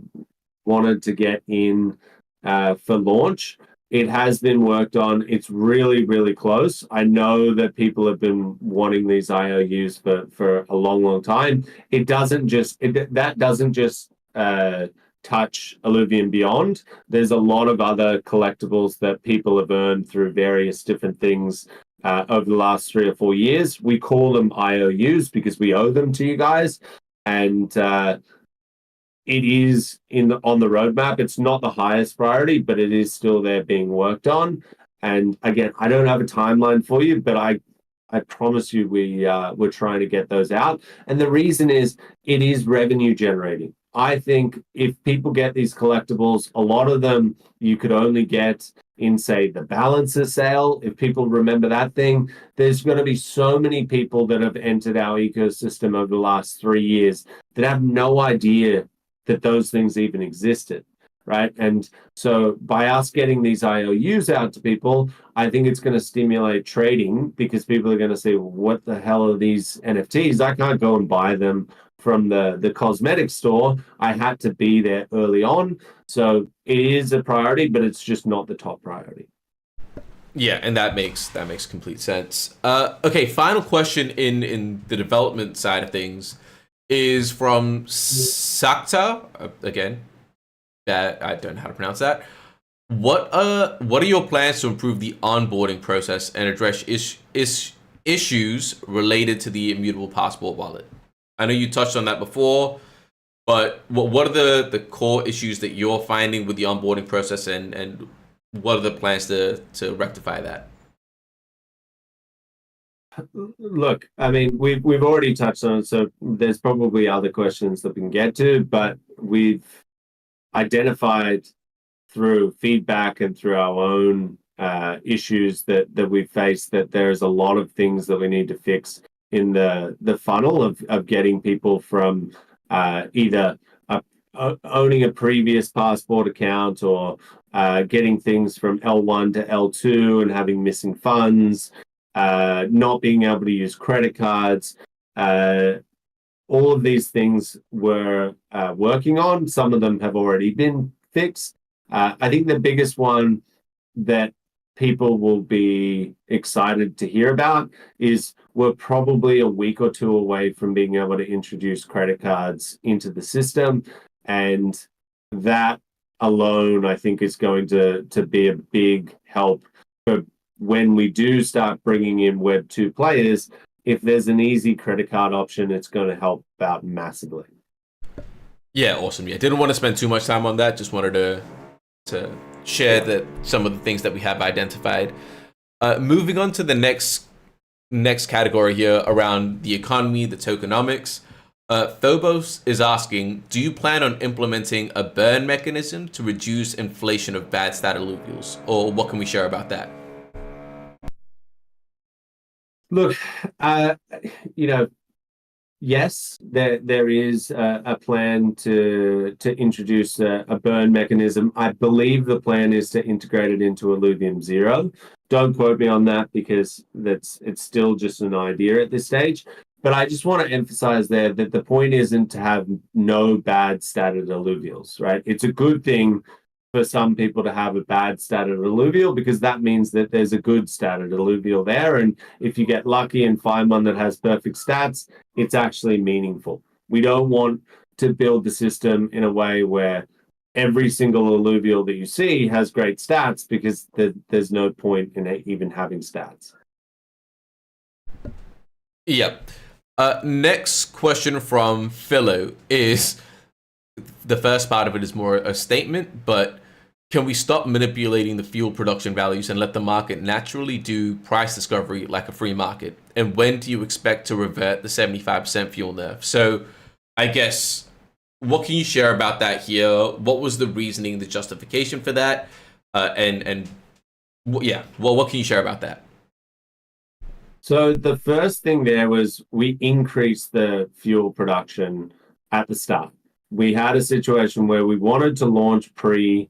wanted to get in for launch. It has been worked on. It's really close. I know that people have been wanting these IOUs for a long time. That doesn't just touch Illuvium Beyond. There's a lot of other collectibles that people have earned through various different things over the last 3 or 4 years. We call them IOUs because we owe them to you guys. And it is on the roadmap. It's not the highest priority, but it is still there being worked on. And again, I don't have a timeline for you, but I promise you we're trying to get those out. And the reason is it is revenue generating. I think if people get these collectibles, a lot of them you could only get in, say, the balancer sale. If people remember that thing, there's going to be so many people that have entered our ecosystem over the last 3 years that have no idea that those things even existed, right? And so by us getting these IOUs out to people, I think it's going to stimulate trading because people are going to say, well, what the hell are these NFTs? I can't go and buy them from the cosmetic store. I had to be there early on. So it is a priority, but it's just not the top priority. Yeah, and that makes complete sense. Okay, final question in the development side of things is from Sakta. Again, that I don't know how to pronounce that. What are your plans to improve the onboarding process and address issues related to the immutable passport wallet? I know you touched on that before, but what are the core issues that you're finding with the onboarding process, and what are the plans to rectify that? Look, I mean, we've already touched on it, so there's probably other questions that we can get to, but we've identified through feedback and through our own issues that we've faced that there's a lot of things that we need to fix in the funnel of getting people from either owning a previous passport account or getting things from L1 to L2 and having missing funds, not being able to use credit cards. All of these things we're working on. Some of them have already been fixed. I think the biggest one that people will be excited to hear about is we're probably a week or two away from being able to introduce credit cards into the system. And that alone, I think, is going to be a big help for when we do start bringing in Web 2 players. If there's an easy credit card option, it's going to help out massively. Yeah, awesome. Yeah, didn't want to spend too much time on that. Just wanted to share that some of the things that we have identified. Moving on to the next category here around the economy, the tokenomics. Phobos is asking, do you plan on implementing a burn mechanism to reduce inflation of bad stat Illuvials? Or what can we share about that? Look, yes, there is a plan to introduce a burn mechanism. I believe the plan is to integrate it into Illuvium 0. Don't quote me on that because it's still just an idea at this stage. But I just want to emphasize there that the point isn't to have no bad statted Illuvials, right? It's a good thing for some people to have a bad statted Illuvial because that means that there's a good statted Illuvial there. And if you get lucky and find one that has perfect stats, it's actually meaningful. We don't want to build the system in a way where every single Illuvial that you see has great stats because there's no point in even having stats. Yep. Next question from Philo is, the first part of it is more a statement, but can we stop manipulating the fuel production values and let the market naturally do price discovery like a free market? And when do you expect to revert the 75% fuel nerf? So I guess, what can you share about that here? What was the reasoning, the justification for that? What can you share about that? So the first thing there was we increased the fuel production at the start. We had a situation where we wanted to launch we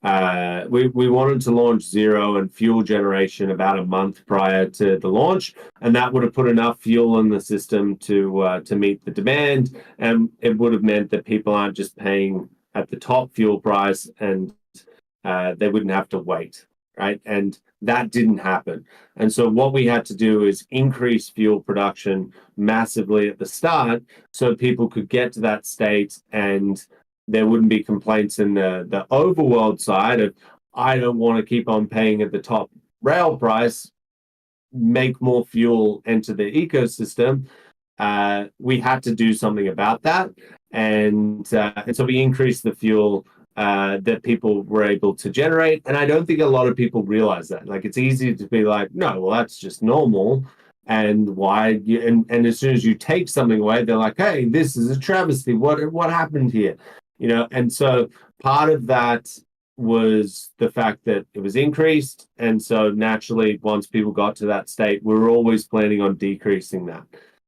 wanted to launch 0 and fuel generation about a month prior to the launch, and that would have put enough fuel in the system to meet the demand, and it would have meant that people aren't just paying at the top fuel price, and they wouldn't have to wait, right? And that didn't happen. And so what we had to do is increase fuel production massively at the start so people could get to that state and there wouldn't be complaints in the overworld side of, I don't want to keep on paying at the top rail price, make more fuel enter the ecosystem. We had to do something about that, and so we increased the fuel that people were able to generate. And I don't think a lot of people realize that. Like, it's easy to be like, no, well, that's just normal. And why? And as soon as you take something away, they're like, hey, this is a travesty. What happened here? And so part of that was the fact that it was increased. And so naturally, once people got to that state, we were always planning on decreasing that.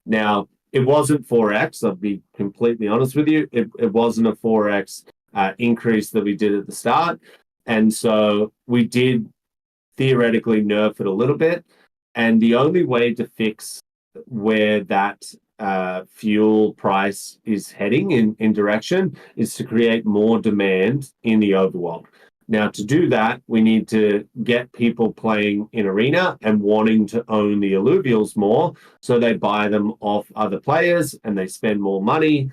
Now, it wasn't 4x, I'll be completely honest with you. It wasn't a 4x increase that we did at the start. And so we did theoretically nerf it a little bit. And the only way to fix where that fuel price is heading in direction is to create more demand in the overworld. Now, to do that, we need to get people playing in Arena and wanting to own the Illuvials more, so they buy them off other players and they spend more money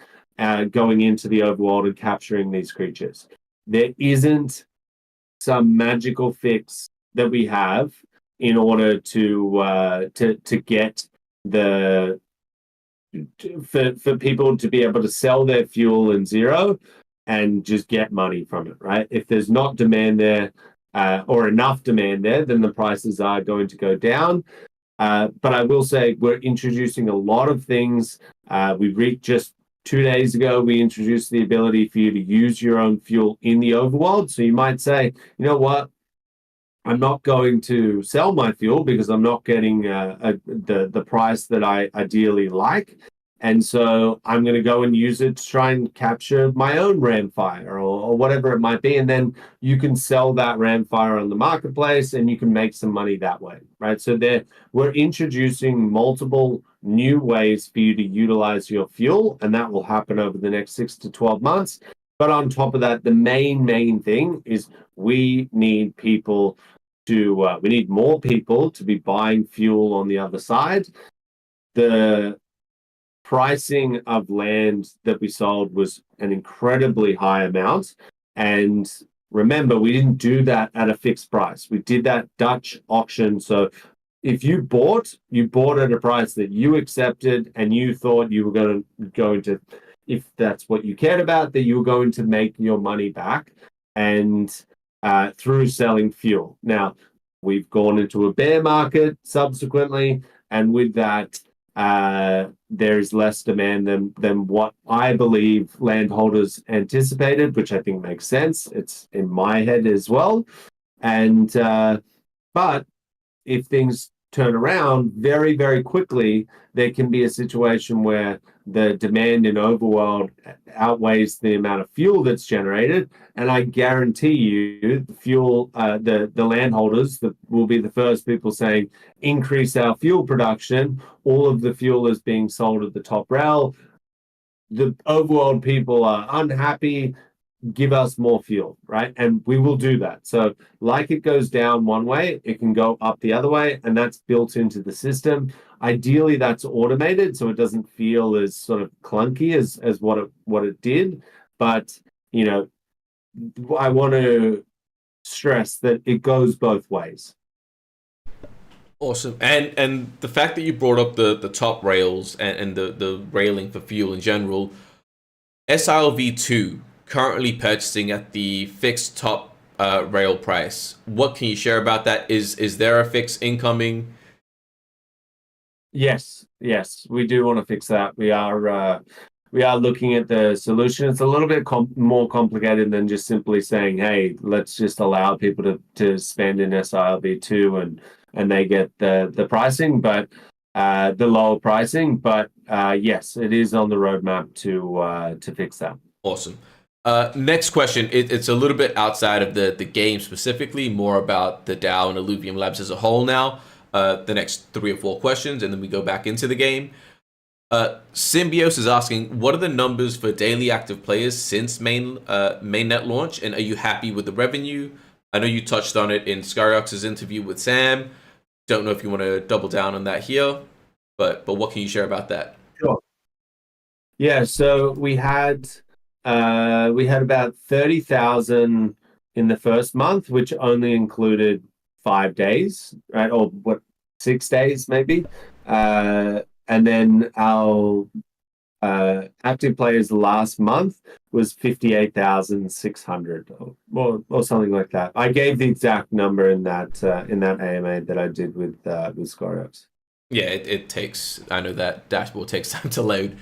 going into the overworld and capturing these creatures. There isn't some magical fix that we have in order to get for people to be able to sell their fuel in zero and just get money from it, right? If there's not demand there or enough demand there, then the prices are going to go down. But I will say we're introducing a lot of things. Just 2 days ago, we introduced the ability for you to use your own fuel in the overworld. So you might say, you know what? I'm not going to sell my fuel because I'm not getting the price that I ideally like. And so I'm going to go and use it to try and capture my own Ramfire or whatever it might be. And then you can sell that Ramfire on the marketplace and you can make some money that way, right? So we're introducing multiple new ways for you to utilize your fuel, and that will happen over the next 6 to 12 months. But on top of that, the main thing is we need we need more people to be buying fuel on the other side. The pricing of land that we sold was an incredibly high amount. And remember, we didn't do that at a fixed price. We did that Dutch auction. So if you bought at a price that you accepted and you thought you were going to, if that's what you cared about, that you were going to make your money back and through selling fuel. Now, we've gone into a bear market subsequently, and with that, there is less demand than what I believe landholders anticipated, which I think makes sense. It's in my head as well. And but if things turn around very, very quickly, there can be a situation where the demand in Overworld outweighs the amount of fuel that's generated. And I guarantee you, the fuel, the landholders that will be the first people saying, increase our fuel production. All of the fuel is being sold at the top rail. The Overworld people are unhappy. Give us more fuel, right? And we will do that. So like it goes down one way, it can go up the other way, and that's built into the system. Ideally, that's automated, so it doesn't feel as sort of clunky as what it did. But, I want to stress that it goes both ways. Awesome. And the fact that you brought up the top rails and the railing for fuel in general, SILV2 currently purchasing at the fixed top rail price. What can you share about that? Is there a fix incoming? Yes, we do want to fix that. We are looking at the solution. It's a little bit more complicated than just simply saying, hey, let's just allow people to spend in SILV2 and they get the pricing, but the lower pricing. But yes, it is on the roadmap to fix that. Awesome. Next question. It's a little bit outside of the game specifically, more about the DAO and Illuvium Labs as a whole now. The next 3 or 4 questions, and then we go back into the game. Symbios is asking, what are the numbers for daily active players since mainnet launch, and are you happy with the revenue? I know you touched on it in Skyriox's interview with Sam. Don't know if you want to double down on that here, but what can you share about that? Sure. Yeah, so we had we had about 30,000 in the first month, which only included 5 days, right? Or what, 6 days maybe. And then our active players last month was 58,600 or something like that. I gave the exact number in that AMA that I did with Scoriox. Yeah, it takes. I know that dashboard takes time to load.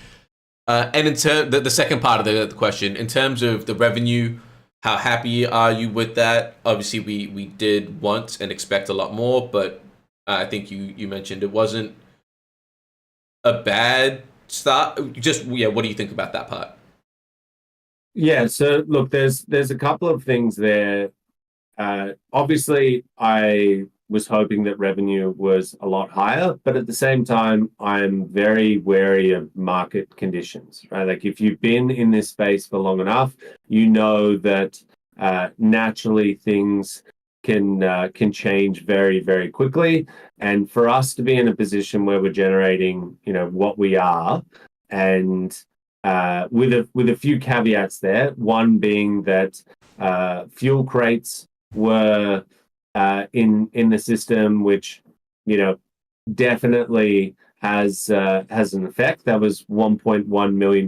And in the second part of the question, in terms of the revenue, how happy are you with that? Obviously, we did want and expect a lot more, but I think you mentioned it wasn't a bad start. Just yeah, what do you think about that part? Yeah, so look, there's a couple of things there. Obviously, I was hoping that revenue was a lot higher, but at the same time, I'm very wary of market conditions, right? Like if you've been in this space for long enough, you know that naturally things can change very, very quickly. And for us to be in a position where we're generating, what we are, and with a few caveats there, one being that fuel crates were in the system, which definitely has an effect. That was $1.1 million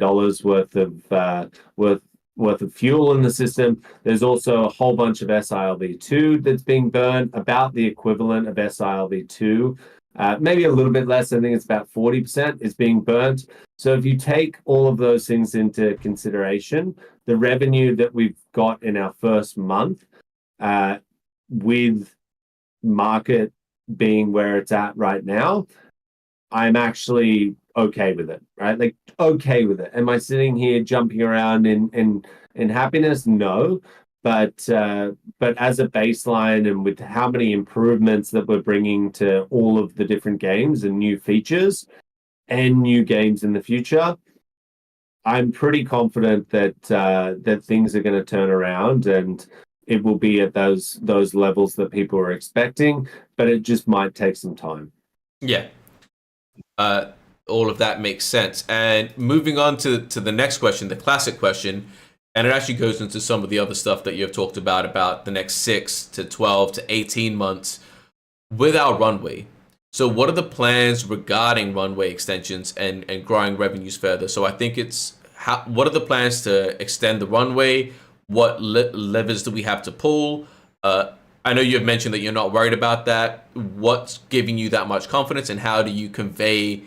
worth of fuel in the system. There's also a whole bunch of SILV2 that's being burned, about the equivalent of SILV2. Maybe a little bit less. I think it's about 40% is being burnt. So if you take all of those things into consideration, the revenue that we've got in our first month, with market being where it's at right now, I'm actually okay with it, right? Like okay with it. Am I sitting here jumping around in happiness? No. But as a baseline, and with how many improvements that we're bringing to all of the different games and new features and new games in the future, I'm pretty confident that things are going to turn around, and it will be at those levels that people are expecting, but it just might take some time. Yeah. All of that makes sense. And moving on to the next question, the classic question, and it actually goes into some of the other stuff that you have talked about the next 6 to 12 to 18 months with our Runway. So what are the plans regarding Runway extensions and growing revenues further? So I think it's what are the plans to extend the Runway? What levers do we have to pull? I know you have mentioned that you're not worried about that. What's giving you that much confidence, and how do you convey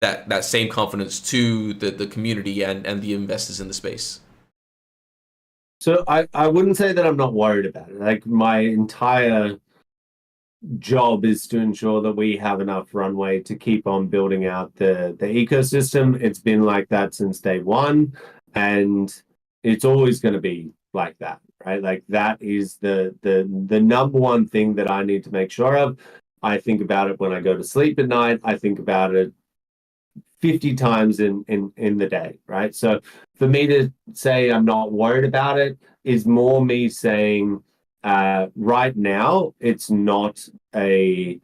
that same confidence to the community and the investors in the space? So I wouldn't say that I'm not worried about it. Like my entire job is to ensure that we have enough runway to keep on building out the ecosystem. It's been like that since day one, and it's always going to be like that, right? Like that is the number one thing that I need to make sure of. I think about it when I go to sleep at night. I think about it 50 times in the day, right? So for me to say I'm not worried about it is more me saying right now it's not an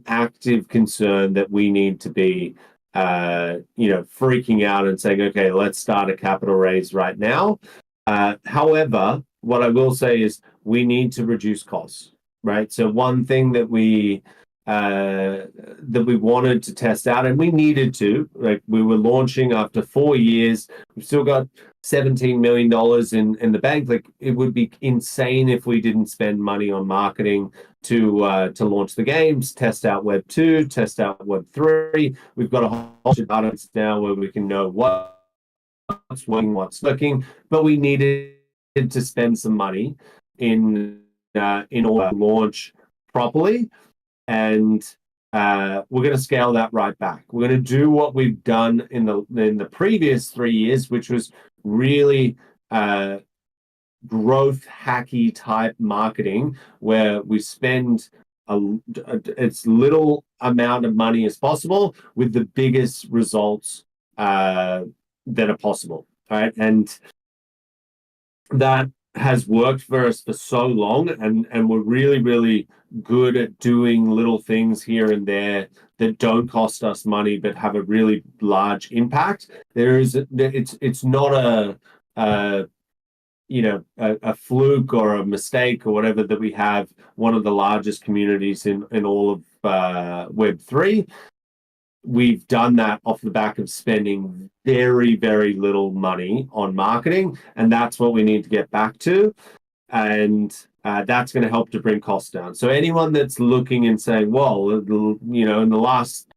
active concern that we need to be freaking out and saying, okay, let's start a capital raise right now. However, what I will say is we need to reduce costs, right? So one thing that we wanted to test out, and we needed to, like we were launching after 4 years, we've still got $17 million in the bank. Like it would be insane if we didn't spend money on marketing to launch the games, test out Web 2, test out Web 3. We've got a whole bunch of data now where we can know what's working, what's looking, but we needed to spend some money in order to launch properly. And we're going to scale that right back. We're going to do what we've done in the previous 3 years, which was really growth hacky type marketing, where we spend as little amount of money as possible with the biggest results that are possible, right? And that has worked for us for so long, and we're really, really good at doing little things here and there that don't cost us money but have a really large impact. It's not a fluke or a mistake or whatever that we have one of the largest communities in all of Web3. We've done that off the back of spending very, very little money on marketing, and that's what we need to get back to. And that's going to help to bring costs down. So anyone that's looking and saying, well, in the last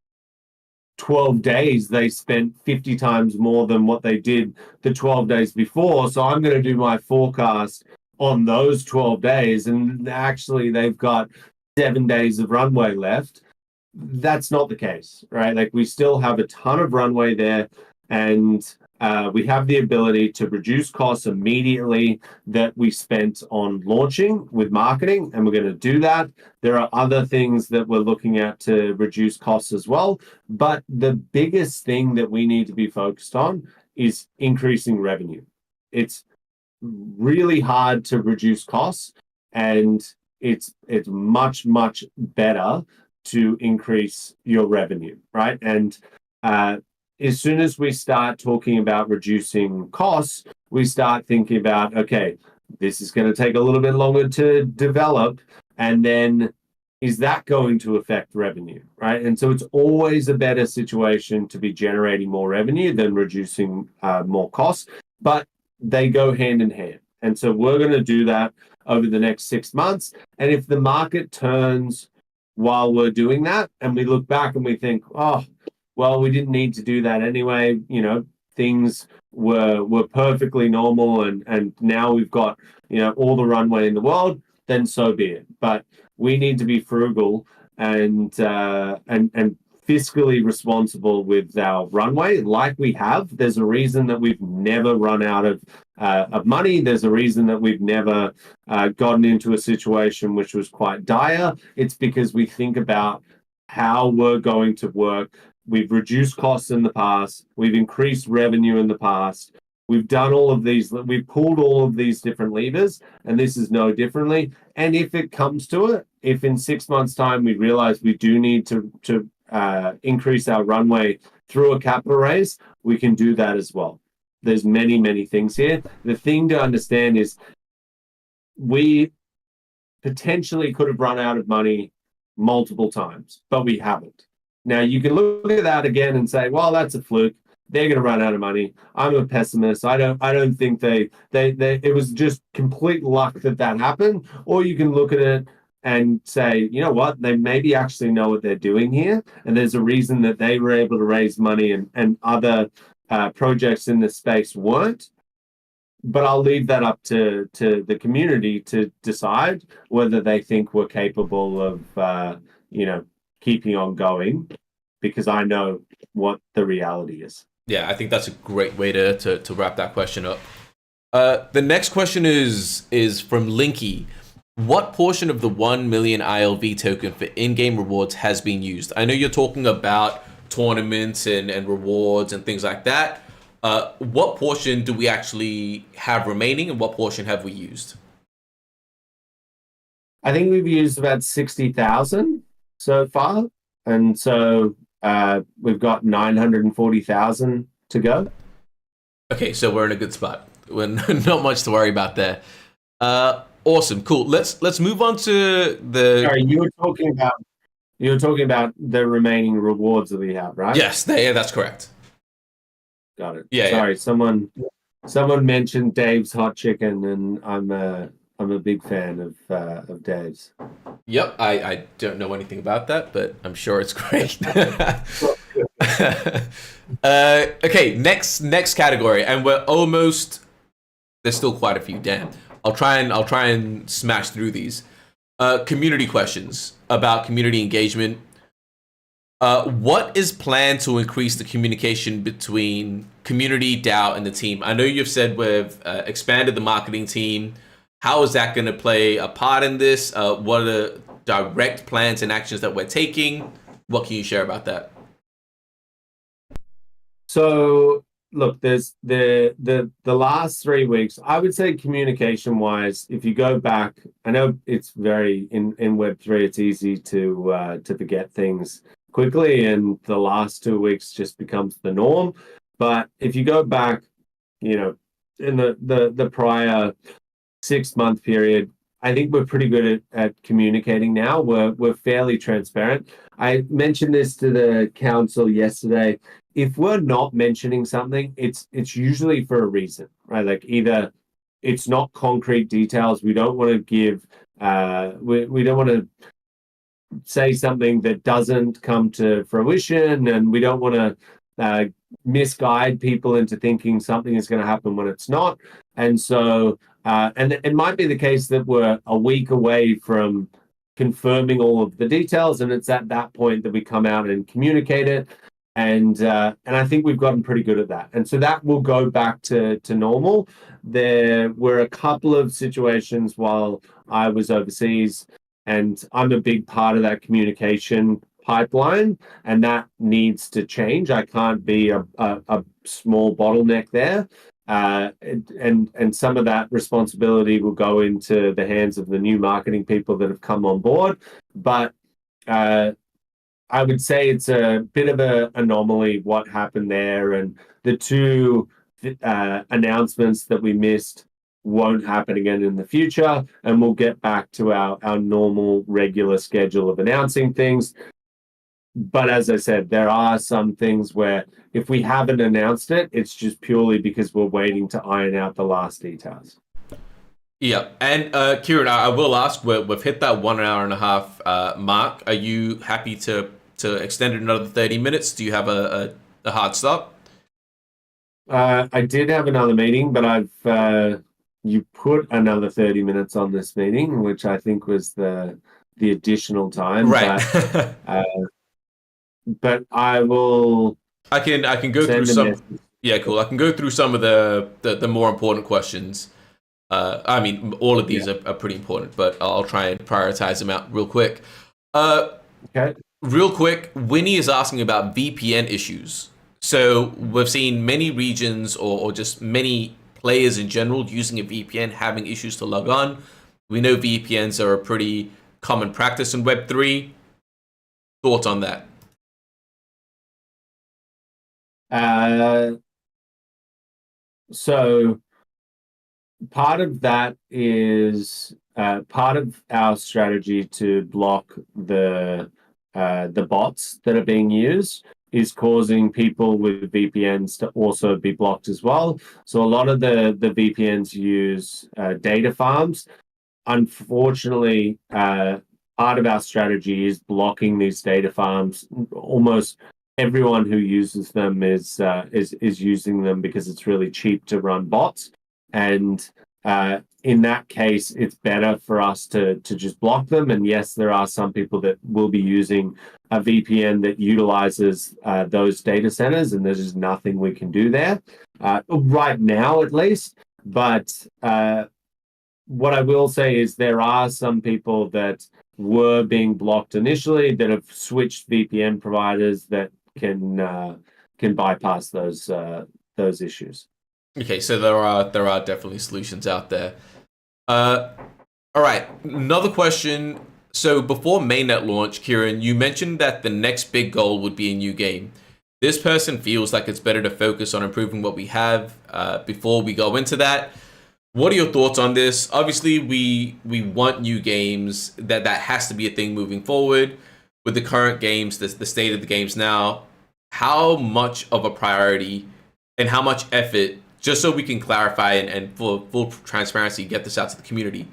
12 days, they spent 50 times more than what they did the 12 days before. So I'm going to do my forecast on those 12 days. And actually, they've got 7 days of runway left. That's not the case, right? Like, we still have a ton of runway there. And we have the ability to reduce costs immediately that we spent on launching with marketing, and we're going to do that. There are other things that we're looking at to reduce costs as well. But the biggest thing that we need to be focused on is increasing revenue. It's really hard to reduce costs, and it's much, much better to increase your revenue, right? And as soon as we start talking about reducing costs, we start thinking about, okay, this is going to take a little bit longer to develop, and then is that going to affect revenue, right? And so it's always a better situation to be generating more revenue than reducing more costs, but they go hand in hand. And so we're going to do that over the next 6 months. And if the market turns while we're doing that, and we look back and we think, oh, well, we didn't need to do that anyway. Things were perfectly normal, and now we've got all the runway in the world. Then so be it. But we need to be frugal and fiscally responsible with our runway, like we have. There's a reason that we've never run out of money. There's a reason that we've never gotten into a situation which was quite dire. It's because we think about how we're going to work. We've reduced costs in the past. We've increased revenue in the past. We've done all of these. We've pulled all of these different levers, and this is no differently. And if it comes to it, if in 6 months' time we realize we do need to increase our runway through a capital raise, we can do that as well. There's many, many things here. The thing to understand is we potentially could have run out of money multiple times, but we haven't. Now, you can look at that again and say, well, that's a fluke. They're going to run out of money. I'm a pessimist. I don't think they it was just complete luck that happened. Or you can look at it and say, you know what, they maybe actually know what they're doing here. And there's a reason that they were able to raise money and other projects in this space weren't. But I'll leave that up to the community to decide whether they think we're capable of, keeping on going, because I know what the reality is. Yeah, I think that's a great way to wrap that question up. The next question is from Linky. What portion of the 1 million ILV token for in-game rewards has been used? I know you're talking about tournaments and rewards and things like that. What portion do we actually have remaining, and what portion have we used? I think we've used about 60,000 so far. And so we've got 940,000 to go. Okay, so we're in a good spot. We're not much to worry about there. Awesome, cool. Let's move on to the. Sorry, you were talking about the remaining rewards that we have, right? Yes, that's correct. Got it. Yeah. Sorry, yeah. Someone mentioned Dave's hot chicken, and I'm a big fan of Dave's. Yep, I don't know anything about that, but I'm sure it's great. Okay, next category, and we're almost. There's still quite a few. Damn, I'll try and smash through these. Community questions about community engagement. What is planned to increase the communication between community, DAO, and the team? I know you've said we've expanded the marketing team. How is that going to play a part in this? What are the direct plans and actions that we're taking? What can you share about that? So, look, there's the last 3 weeks. I would say communication-wise, if you go back, I know it's very in Web3. It's easy to forget things quickly, and the last 2 weeks just becomes the norm. But if you go back, in the prior 6-month period, I think we're pretty good at communicating now. We're fairly transparent. I mentioned this to the council yesterday. If we're not mentioning something, it's usually for a reason, right? Like either it's not concrete details. We don't want to give. We don't want to say something that doesn't come to fruition, and we don't want to misguide people into thinking something is going to happen when it's not. And so, and it might be the case that we're a week away from confirming all of the details, and it's at that point that we come out and communicate it. And I think we've gotten pretty good at that. And so that will go back to normal. There were a couple of situations while I was overseas, and I'm a big part of that communication pipeline, and that needs to change. I can't be a small bottleneck there. And some of that responsibility will go into the hands of the new marketing people that have come on board. But I would say it's a bit of an anomaly what happened there, and the two announcements that we missed won't happen again in the future, and we'll get back to our normal regular schedule of announcing things. But as I said, there are some things where if we haven't announced it, it's just purely because we're waiting to iron out the last details. Yeah, and Kieran, I will ask, we've hit that 1 hour and a half mark. Are you happy to extend it another 30 minutes? Do you have a hard stop? I did have another meeting, but I've you put another 30 minutes on this meeting, which I think was the additional time. Right. But I will. I can go through some. Yeah, cool. I can go through some of the more important questions. I mean, all of these are pretty important, but I'll try and prioritize them out real quick. Okay. Real quick, Winnie is asking about VPN issues. So we've seen many regions or just many players in general using a VPN having issues to log on. We know VPNs are a pretty common practice in Web3. Thoughts on that? So part of that is part of our strategy to block the bots that are being used is causing people with VPNs to also be blocked as well. So a lot of the VPNs use data farms. Unfortunately, part of our strategy is blocking these data farms. Almost everyone who uses them is using them because it's really cheap to run bots. And in that case, it's better for us to just block them. And yes, there are some people that will be using a VPN that utilizes those data centers, and there's just nothing we can do there right now, at least. But what I will say is there are some people that were being blocked initially that have switched VPN providers that can bypass those issues. Okay, so there are definitely solutions out there. All right, another question. So before mainnet launch, Kieran, you mentioned that the next big goal would be a new game. This person feels like it's better to focus on improving what we have before we go into that. What are your thoughts on this? Obviously, we want new games. That has to be a thing moving forward. With the current games, the state of the games now, how much of a priority and how much effort, just so we can clarify and full transparency, get this out to the community,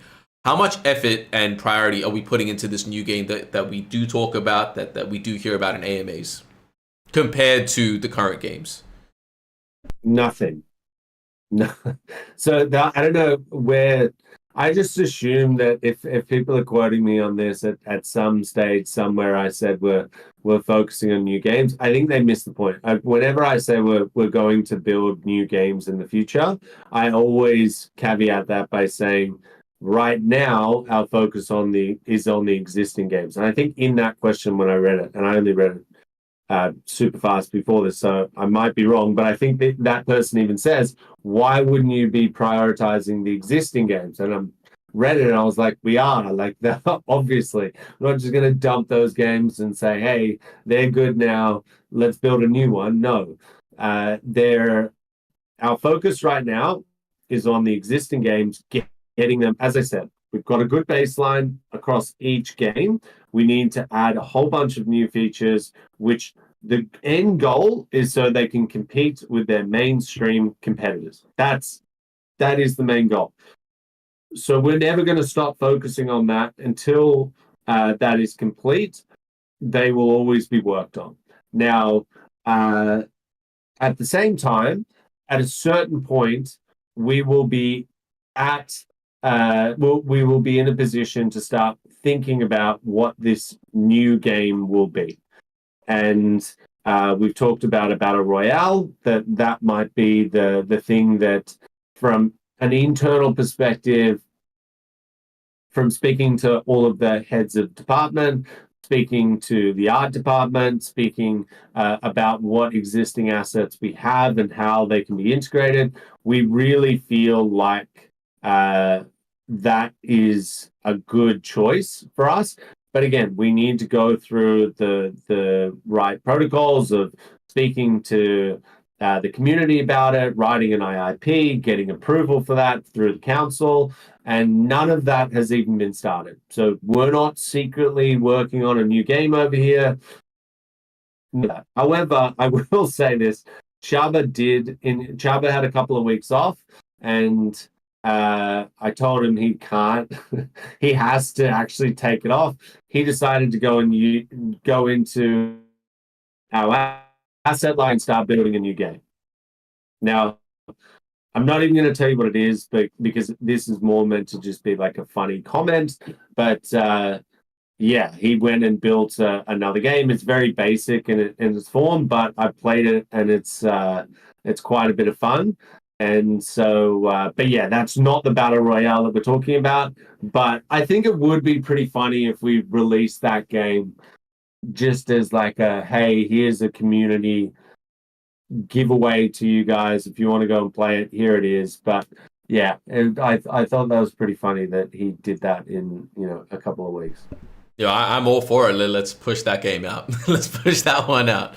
how much effort and priority are we putting into this new game that we do talk about, that we do hear about in AMAs, compared to the current games? Nothing. No. So I don't know where. I just assume that if people are quoting me on this at some stage somewhere, I said we're focusing on new games. I think they missed the point. Whenever I say we're going to build new games in the future, I always caveat that by saying, right now our focus is on the existing games. And I think in that question when I read it, and I only read it super fast before this, so I might be wrong, but I think that person even says, why wouldn't you be prioritizing the existing games? And I read it and I was like, we are, like, obviously we're not just going to dump those games and say, hey, they're good now, let's build a new one. No, our focus right now is on the existing games, getting them, as I said, we've got a good baseline across each game. We need to add a whole bunch of new features, which the end goal is so they can compete with their mainstream competitors. That is the main goal. So we're never going to stop focusing on that until that is complete. They will always be worked on. Now, at the same time, at a certain point, we will be we will be in a position to start thinking about what this new game will be. And we've talked about a battle royale, that might be the thing that, from an internal perspective, from speaking to all of the heads of department, speaking to the art department, speaking about what existing assets we have and how they can be integrated, we really feel like that is a good choice for us. But again, we need to go through the right protocols of speaking to the community about it, writing an IIP, getting approval for that through the council, and none of that has even been started. So we're not secretly working on a new game over here. No. However, I will say this: Chaba had a couple of weeks off, and I told him he can't. He has to actually take it off. He decided to go into our asset line and start building a new game. Now, I'm not even going to tell you what it is, but because this is more meant to just be like a funny comment. But yeah, he went and built another game. It's very basic in its form, but I played it and it's quite a bit of fun. And so, but yeah, that's not the battle royale that we're talking about. But I think it would be pretty funny if we released that game just as like a, hey, here's a community giveaway to you guys. If you want to go and play it, here it is. But yeah, and I thought that was pretty funny that he did that in, a couple of weeks. Yeah, I'm all for it. Let's push that game out. Let's push that one out.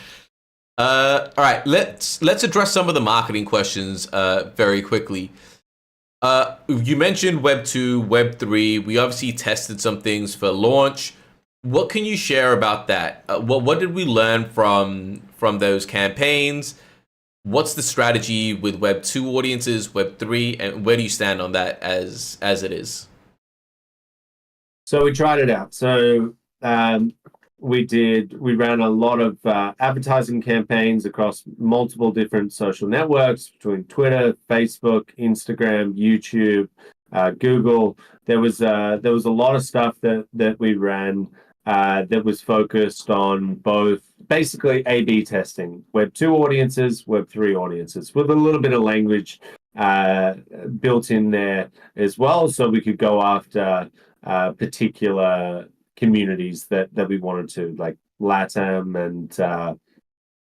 All right, let's address some of the marketing questions very quickly. You mentioned Web 2, Web 3. We obviously tested some things for launch. What can you share about that? What did we learn from those campaigns? What's the strategy with Web 2 audiences, Web 3, and where do you stand on that as it is? So we tried it out. So we ran a lot of advertising campaigns across multiple different social networks, between Twitter, Facebook, Instagram, YouTube, Google. There was a lot of stuff that we ran that was focused on both, basically A/B testing, Web 2 audiences, Web 3 audiences, with a little bit of language built in there as well, so we could go after particular communities that we wanted to, like LATAM and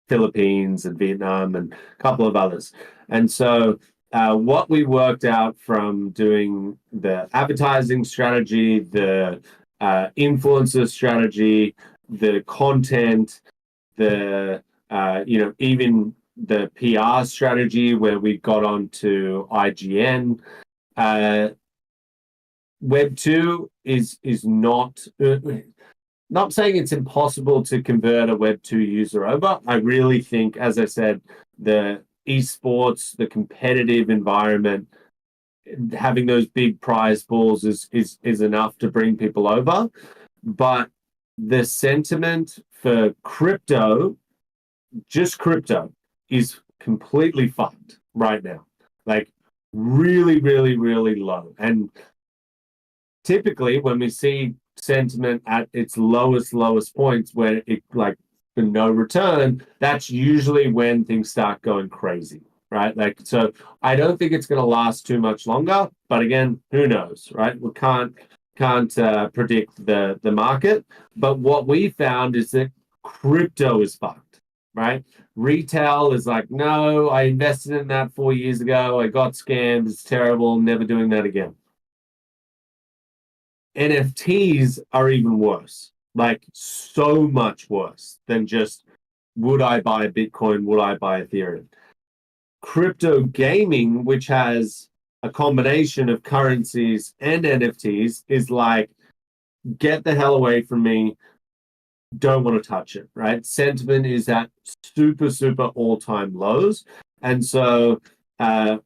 Philippines and Vietnam and a couple of others. And so what we worked out from doing the advertising strategy, the influencer strategy, the content, the even the PR strategy, where we got onto IGN. Web 2 is not saying it's impossible to convert a Web 2 user over. I really think, as I said, the esports, the competitive environment, having those big prize pools is enough to bring people over. But the sentiment for crypto, just crypto, is completely fucked right now. Like really, really, really low. And typically when we see sentiment at its lowest points, where it, like, for no return, that's usually when things start going crazy, right? Like, so I don't think it's going to last too much longer, but again, who knows, right? We can't predict the market. But what we found is that crypto is fucked, right? Retail is like, no, I invested in that 4 years ago, I got scammed, it's terrible, never doing that again. NFTs are even worse, like so much worse than just, would I buy Bitcoin, would I buy Ethereum? Crypto gaming, which has a combination of currencies and NFTs is like, get the hell away from me. Don't want to touch it, right? Sentiment is at super, super all-time lows. And so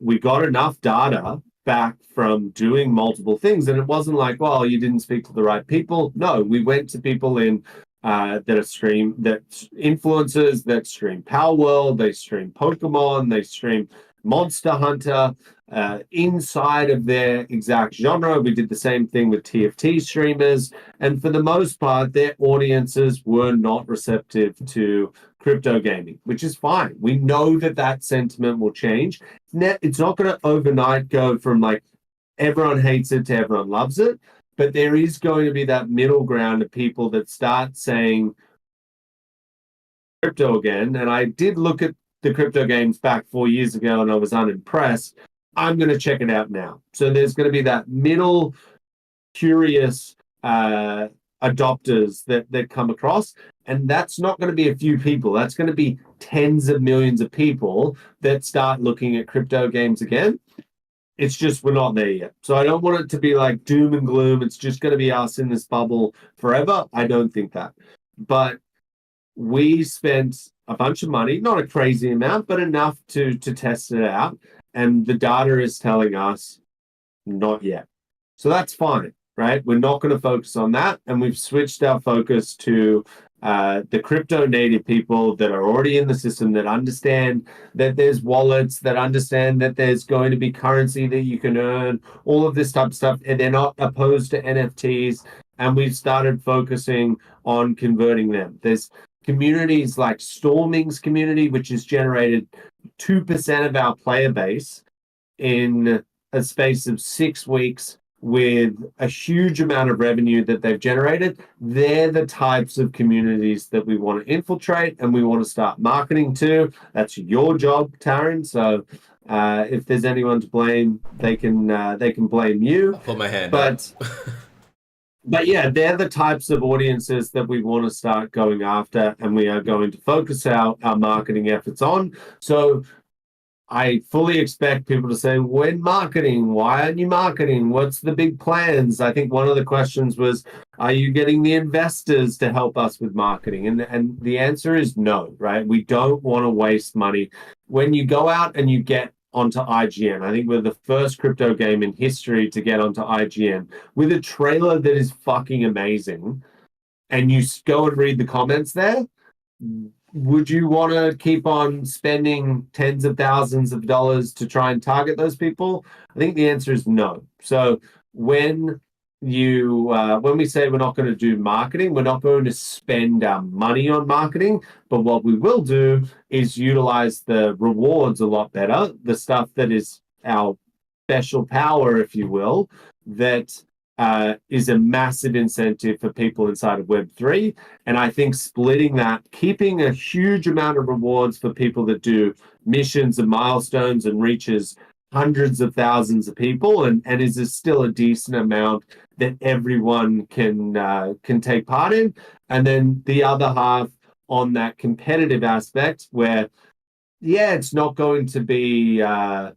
we got enough data back from doing multiple things. And it wasn't like, well, you didn't speak to the right people. No, we went to people in that influencers that stream Power World, they stream Pokemon, they stream Monster Hunter inside of their exact genre. We did the same thing with TFT streamers. And for the most part, their audiences were not receptive to crypto gaming, which is fine. We know that that sentiment will change. It's not going to overnight go from like everyone hates it to everyone loves it. But there is going to be that middle ground of people that start saying crypto again. And I did look at the crypto games back 4 years ago and I was unimpressed. I'm going to check it out now. So there's going to be that middle curious adopters that come across. And that's not going to be a few people. That's going to be tens of millions of people that start looking at crypto games again. It's just we're not there yet. So I don't want it to be like doom and gloom. It's just going to be us in this bubble forever. I don't think that. But we spent a bunch of money, not a crazy amount, but enough to test it out. And the data is telling us not yet. So that's fine, right? We're not going to focus on that. And we've switched our focus to the crypto native people that are already in the system, that understand that there's wallets, that understand that there's going to be currency that you can earn, all of this type of stuff. And they're not opposed to NFTs. And we've started focusing on converting them. There's communities like Storming's community, which has generated 2% of our player base in a space of 6 weeks with a huge amount of revenue that they've generated. They're the types of communities that we want to infiltrate and we want to start marketing to. That's your job, Taryn. So if there's anyone to blame, they can blame you. I'll put my hand up. But But yeah, they're the types of audiences that we want to start going after, and we are going to focus our marketing efforts on. So I fully expect people to say, when marketing? Why aren't you marketing? What's the big plans? I think one of the questions was, are you getting the investors to help us with marketing? And the answer is no, right? We don't want to waste money. When you go out and you get onto IGN, I think we're the first crypto game in history to get onto IGN with a trailer that is fucking amazing, and you go and read the comments there, would you want to keep on spending tens of thousands of dollars to try and target those people? I think the answer is no. So when we say we're not going to do marketing, we're not going to spend our money on marketing, but what we will do is utilize the rewards a lot better, the stuff that is our special power, if you will, that is a massive incentive for people inside of Web3. And I think splitting that, keeping a huge amount of rewards for people that do missions and milestones and reaches hundreds of thousands of people, and is still a decent amount that everyone can take part in. And then the other half on that competitive aspect where, yeah, it's not going to be, it's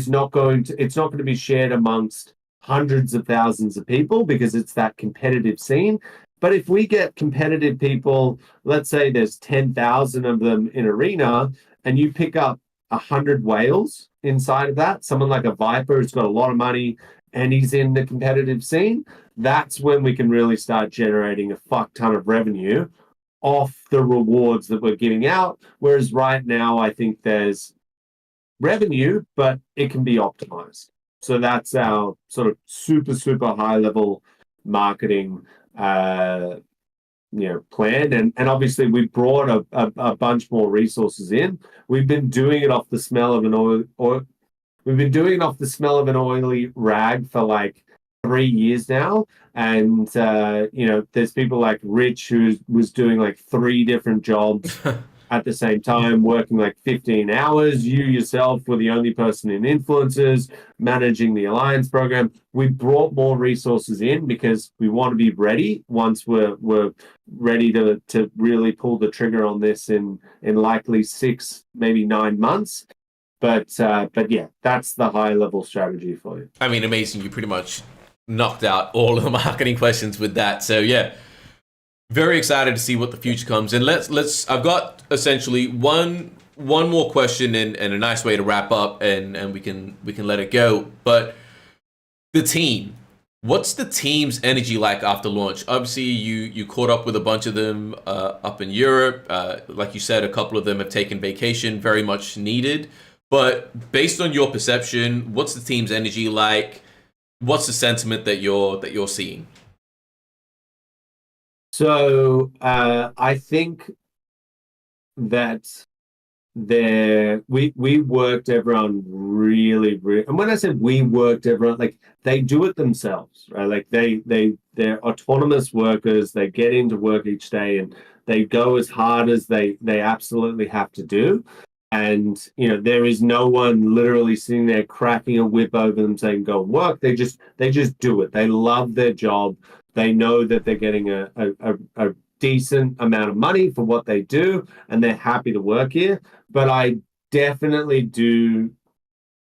not going to be shared amongst hundreds of thousands of people because it's that competitive scene. But if we get competitive people, let's say there's 10,000 of them in Arena, and you pick up 100 whales inside of that, someone like a Viper who's got a lot of money and he's in the competitive scene, that's when we can really start generating a fuck ton of revenue off the rewards that we're giving out. Whereas right now, I think there's revenue, but it can be optimized. So that's our sort of super, super high level marketing plan. And obviously we brought a bunch more resources in. We've been doing it off the smell of an oily rag for like 3 years now. And there's people like Rich who was doing like 3 different jobs at the same time, working like 15 hours. You yourself were the only person in influencers managing the Alliance program. We brought more resources in because we want to be ready once we're ready to really pull the trigger on this in likely 6, maybe 9 months. But yeah, that's the high level strategy for you. I mean, amazing. You pretty much knocked out all of the marketing questions with that. So yeah, very excited to see what the future comes. And let's. I've got essentially one more question and a nice way to wrap up, and we can let it go. But the team. What's the team's energy like after launch? Obviously, you caught up with a bunch of them up in Europe. Like you said, a couple of them have taken vacation, very much needed. But based on your perception, what's the team's energy like? What's the sentiment that you're seeing? So I think that we worked everyone really, and when I said we worked everyone, like they do it themselves, right? Like they're autonomous workers. They get into work each day and they go as hard as they absolutely have to do. And there is no one literally sitting there cracking a whip over them saying go work. They just do it. They love their job. They know that they're getting a decent amount of money for what they do, and they're happy to work here. But I definitely do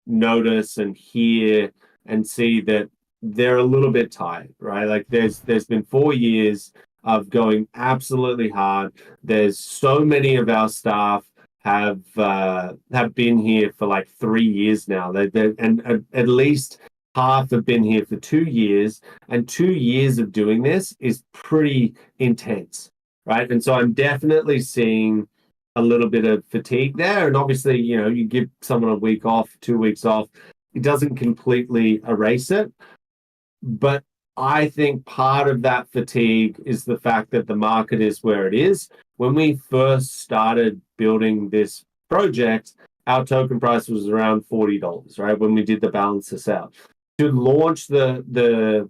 notice and hear and see that they're a little bit tired, right? Like there's been 4 years of going absolutely hard. There's so many of our staff have been here for like 3 years now. And at least half have been here for 2 years, and 2 years of doing this is pretty intense, right? And so I'm definitely seeing a little bit of fatigue there. And obviously, you give someone a week off, 2 weeks off, it doesn't completely erase it. But I think part of that fatigue is the fact that the market is where it is. When we first started building this project, our token price was around $40, right? When we did the balance this out. To launch the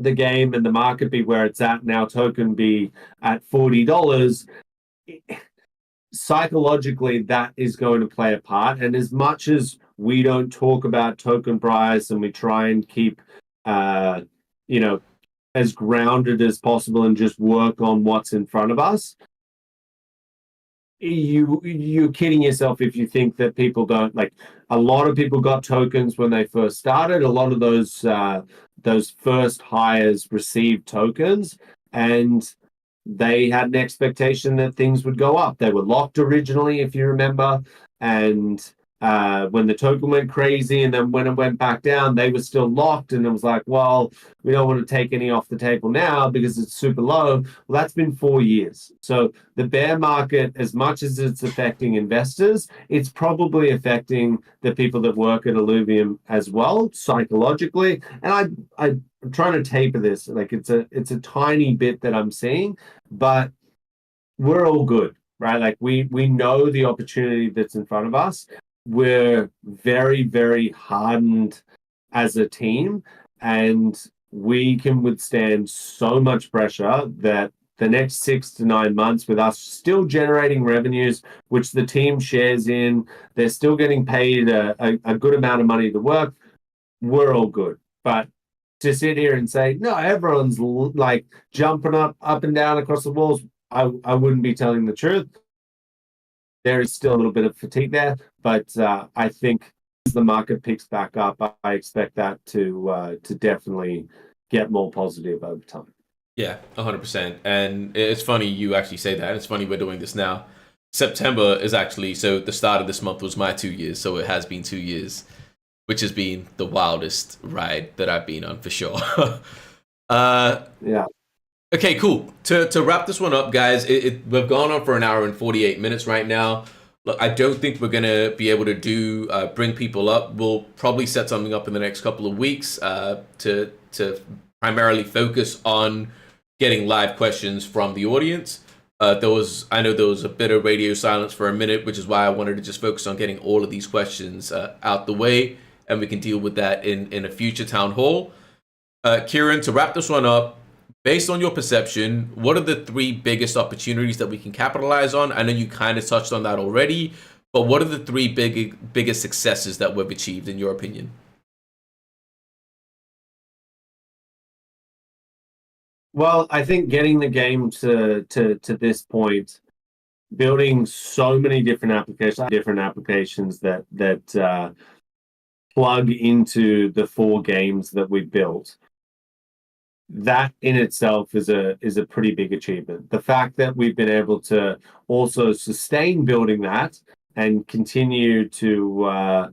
game and the market be where it's at, now token be at $40, psychologically that is going to play a part. And as much as we don't talk about token price and we try and keep as grounded as possible and just work on what's in front of us, you're kidding yourself if you think that people don't. Like, a lot of people got tokens when they first started. A lot of those first hires received tokens, and they had an expectation that things would go up. They were locked originally, if you remember, and when the token went crazy and then when it went back down, they were still locked, and it was like, well, we don't want to take any off the table now because it's super low. Well, that's been 4 years. So the bear market, as much as it's affecting investors, it's probably affecting the people that work at Illuvium as well, psychologically. And I'm trying to taper this. Like, it's a tiny bit that I'm seeing, but we're all good, right? Like, we know the opportunity that's in front of us. We're very, very hardened as a team, and we can withstand so much pressure that the next 6 to 9 months, with us still generating revenues, which the team shares in, they're still getting paid a good amount of money to work. We're all good. But to sit here and say, no, everyone's like jumping up and down across the walls, I wouldn't be telling the truth. There is still a little bit of fatigue there, but I think as the market picks back up, I expect that to definitely get more positive over time. Yeah, 100%. And it's funny you actually say that. It's funny we're doing this now. September is actually, so the start of this month was my 2 years, so it has been 2 years, which has been the wildest ride that I've been on for sure. Yeah. Okay, cool. To wrap this one up, guys, we've gone on for an hour and 48 minutes right now. Look, I don't think we're gonna be able to do bring people up. We'll probably set something up in the next couple of weeks to primarily focus on getting live questions from the audience. I know there was a bit of radio silence for a minute, which is why I wanted to just focus on getting all of these questions out the way, and we can deal with that in a future town hall. Kieran, to wrap this one up, based on your perception, what are the three biggest opportunities that we can capitalize on? I know you kind of touched on that already, but what are the three biggest successes that we've achieved in your opinion? Well, I think getting the game to this point building so many different applications that plug into the 4 games that we built. That in itself is a pretty big achievement. The fact that we've been able to also sustain building that and continue to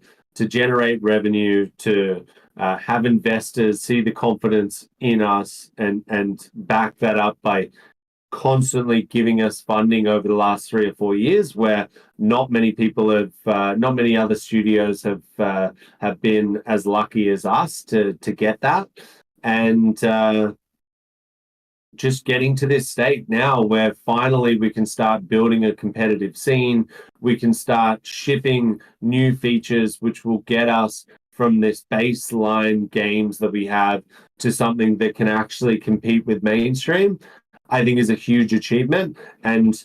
generate revenue, to have investors see the confidence in us and back that up by constantly giving us funding over the last 3 or 4 years, where not many people not many other studios have been as lucky as us to get that. And just getting to this state now where finally we can start building a competitive scene. We can start shipping new features, which will get us from this baseline games that we have to something that can actually compete with mainstream, I think is a huge achievement. And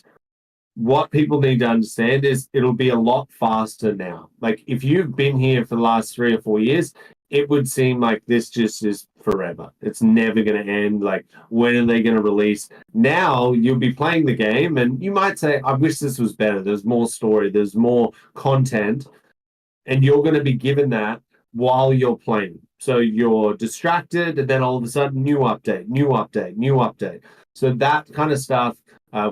what people need to understand is it'll be a lot faster now. Like if you've been here for the last 3 or 4 years, it would seem like this just is forever. It's never going to end. Like, when are they going to release? Now you'll be playing the game and you might say, I wish this was better. There's more story, there's more content. And you're going to be given that while you're playing. So you're distracted and then all of a sudden, new update, new update, new update. So that kind of stuff,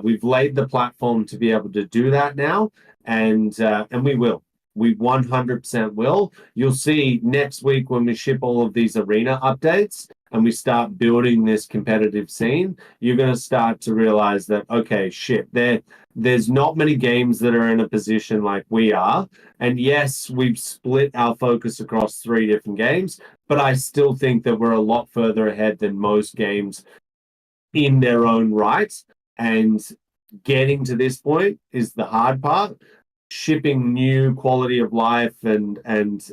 we've laid the platform to be able to do that now. And we will. We 100% will. You'll see next week when we ship all of these arena updates and we start building this competitive scene, you're going to start to realize that, okay, shit, there's not many games that are in a position like we are. And yes, we've split our focus across 3 different games, but I still think that we're a lot further ahead than most games in their own right. And getting to this point is the hard part. Shipping new quality of life and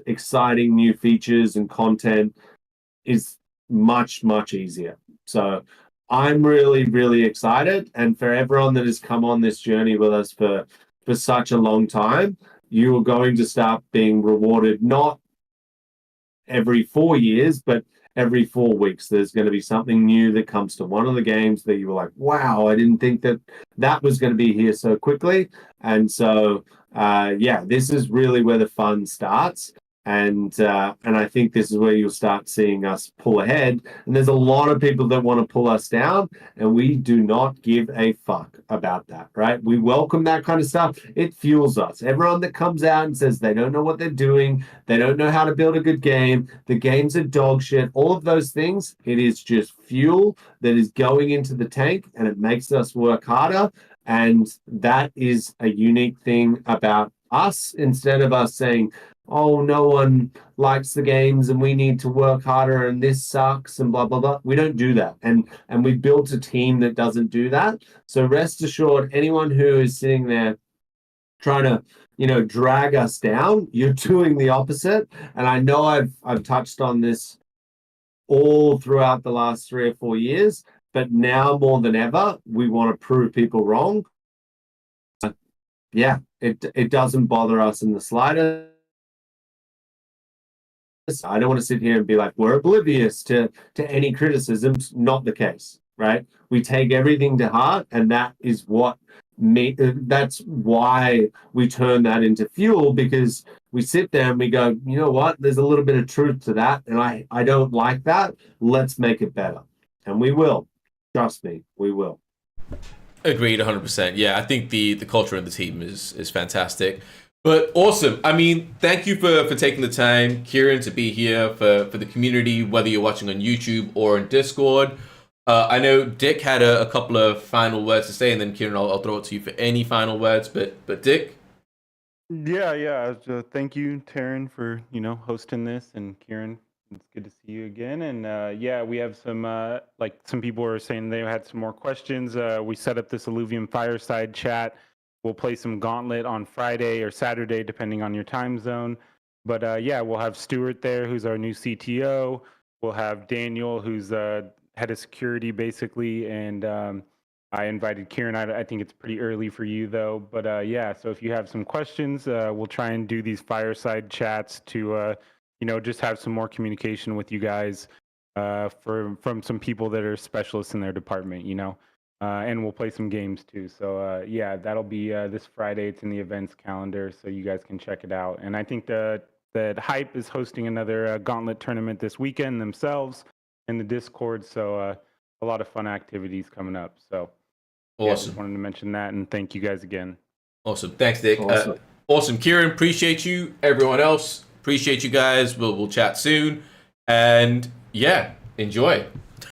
exciting new features and content is much, much easier. So I'm really, really excited. And for everyone that has come on this journey with us for such a long time, you are going to start being rewarded not every 4 years, but every 4 weeks. There's going to be something new that comes to one of the games that you were like, wow, I didn't think that was going to be here so quickly. And so this is really where the fun starts. And I think this is where you'll start seeing us pull ahead. And there's a lot of people that want to pull us down, and we do not give a fuck about that, right? We welcome that kind of stuff. It fuels us. Everyone that comes out and says they don't know what they're doing, they don't know how to build a good game, the game's a dog shit, all of those things, it is just fuel that is going into the tank, and it makes us work harder. And that is a unique thing about us. Instead of us saying, oh, no one likes the games and we need to work harder and this sucks and blah, blah, blah. We don't do that. And we built a team that doesn't do that. So rest assured, anyone who is sitting there trying to, drag us down, you're doing the opposite. And I know I've touched on this all throughout the last 3 or 4 years, but now more than ever, we want to prove people wrong. It doesn't bother us in the slightest. I don't want to sit here and be like, we're oblivious to any criticisms. Not the case, right? We take everything to heart, and that is that's why we turn that into fuel, because we sit there and we go, you know what? There's a little bit of truth to that, and I don't like that. Let's make it better. And we will. Trust me, we will. Agreed, 100%. Yeah, I think the culture of the team is fantastic. But awesome. I mean, thank you for taking the time, Kieran, to be here for the community, whether you're watching on YouTube or on Discord. I know Dick had a couple of final words to say, and then Kieran, I'll throw it to you for any final words. But Dick? Yeah. Thank you, Taryn, for hosting this, and Kieran, it's good to see you again. And we have some people were saying they had some more questions. We set up this Illuvium fireside chat. We'll play some Gauntlet on Friday or Saturday, depending on your time zone. But we'll have Stuart there, who's our new CTO. We'll have Daniel, who's head of security, basically. And I invited Kieran. I think it's pretty early for you, though. But so if you have some questions, we'll try and do these fireside chats to, just have some more communication with you guys from some people that are specialists in their department, and we'll play some games too. So yeah, that'll be this Friday. It's in the events calendar, so you guys can check it out. And I think that Hype is hosting another Gauntlet tournament this weekend themselves in the Discord. So a lot of fun activities coming up. So yeah, Awesome. just wanted to mention that, and thank you guys again. Awesome. Thanks, Dick. Awesome. Awesome. Kieran, appreciate you. Everyone else, appreciate you guys. We'll chat soon. And yeah, enjoy.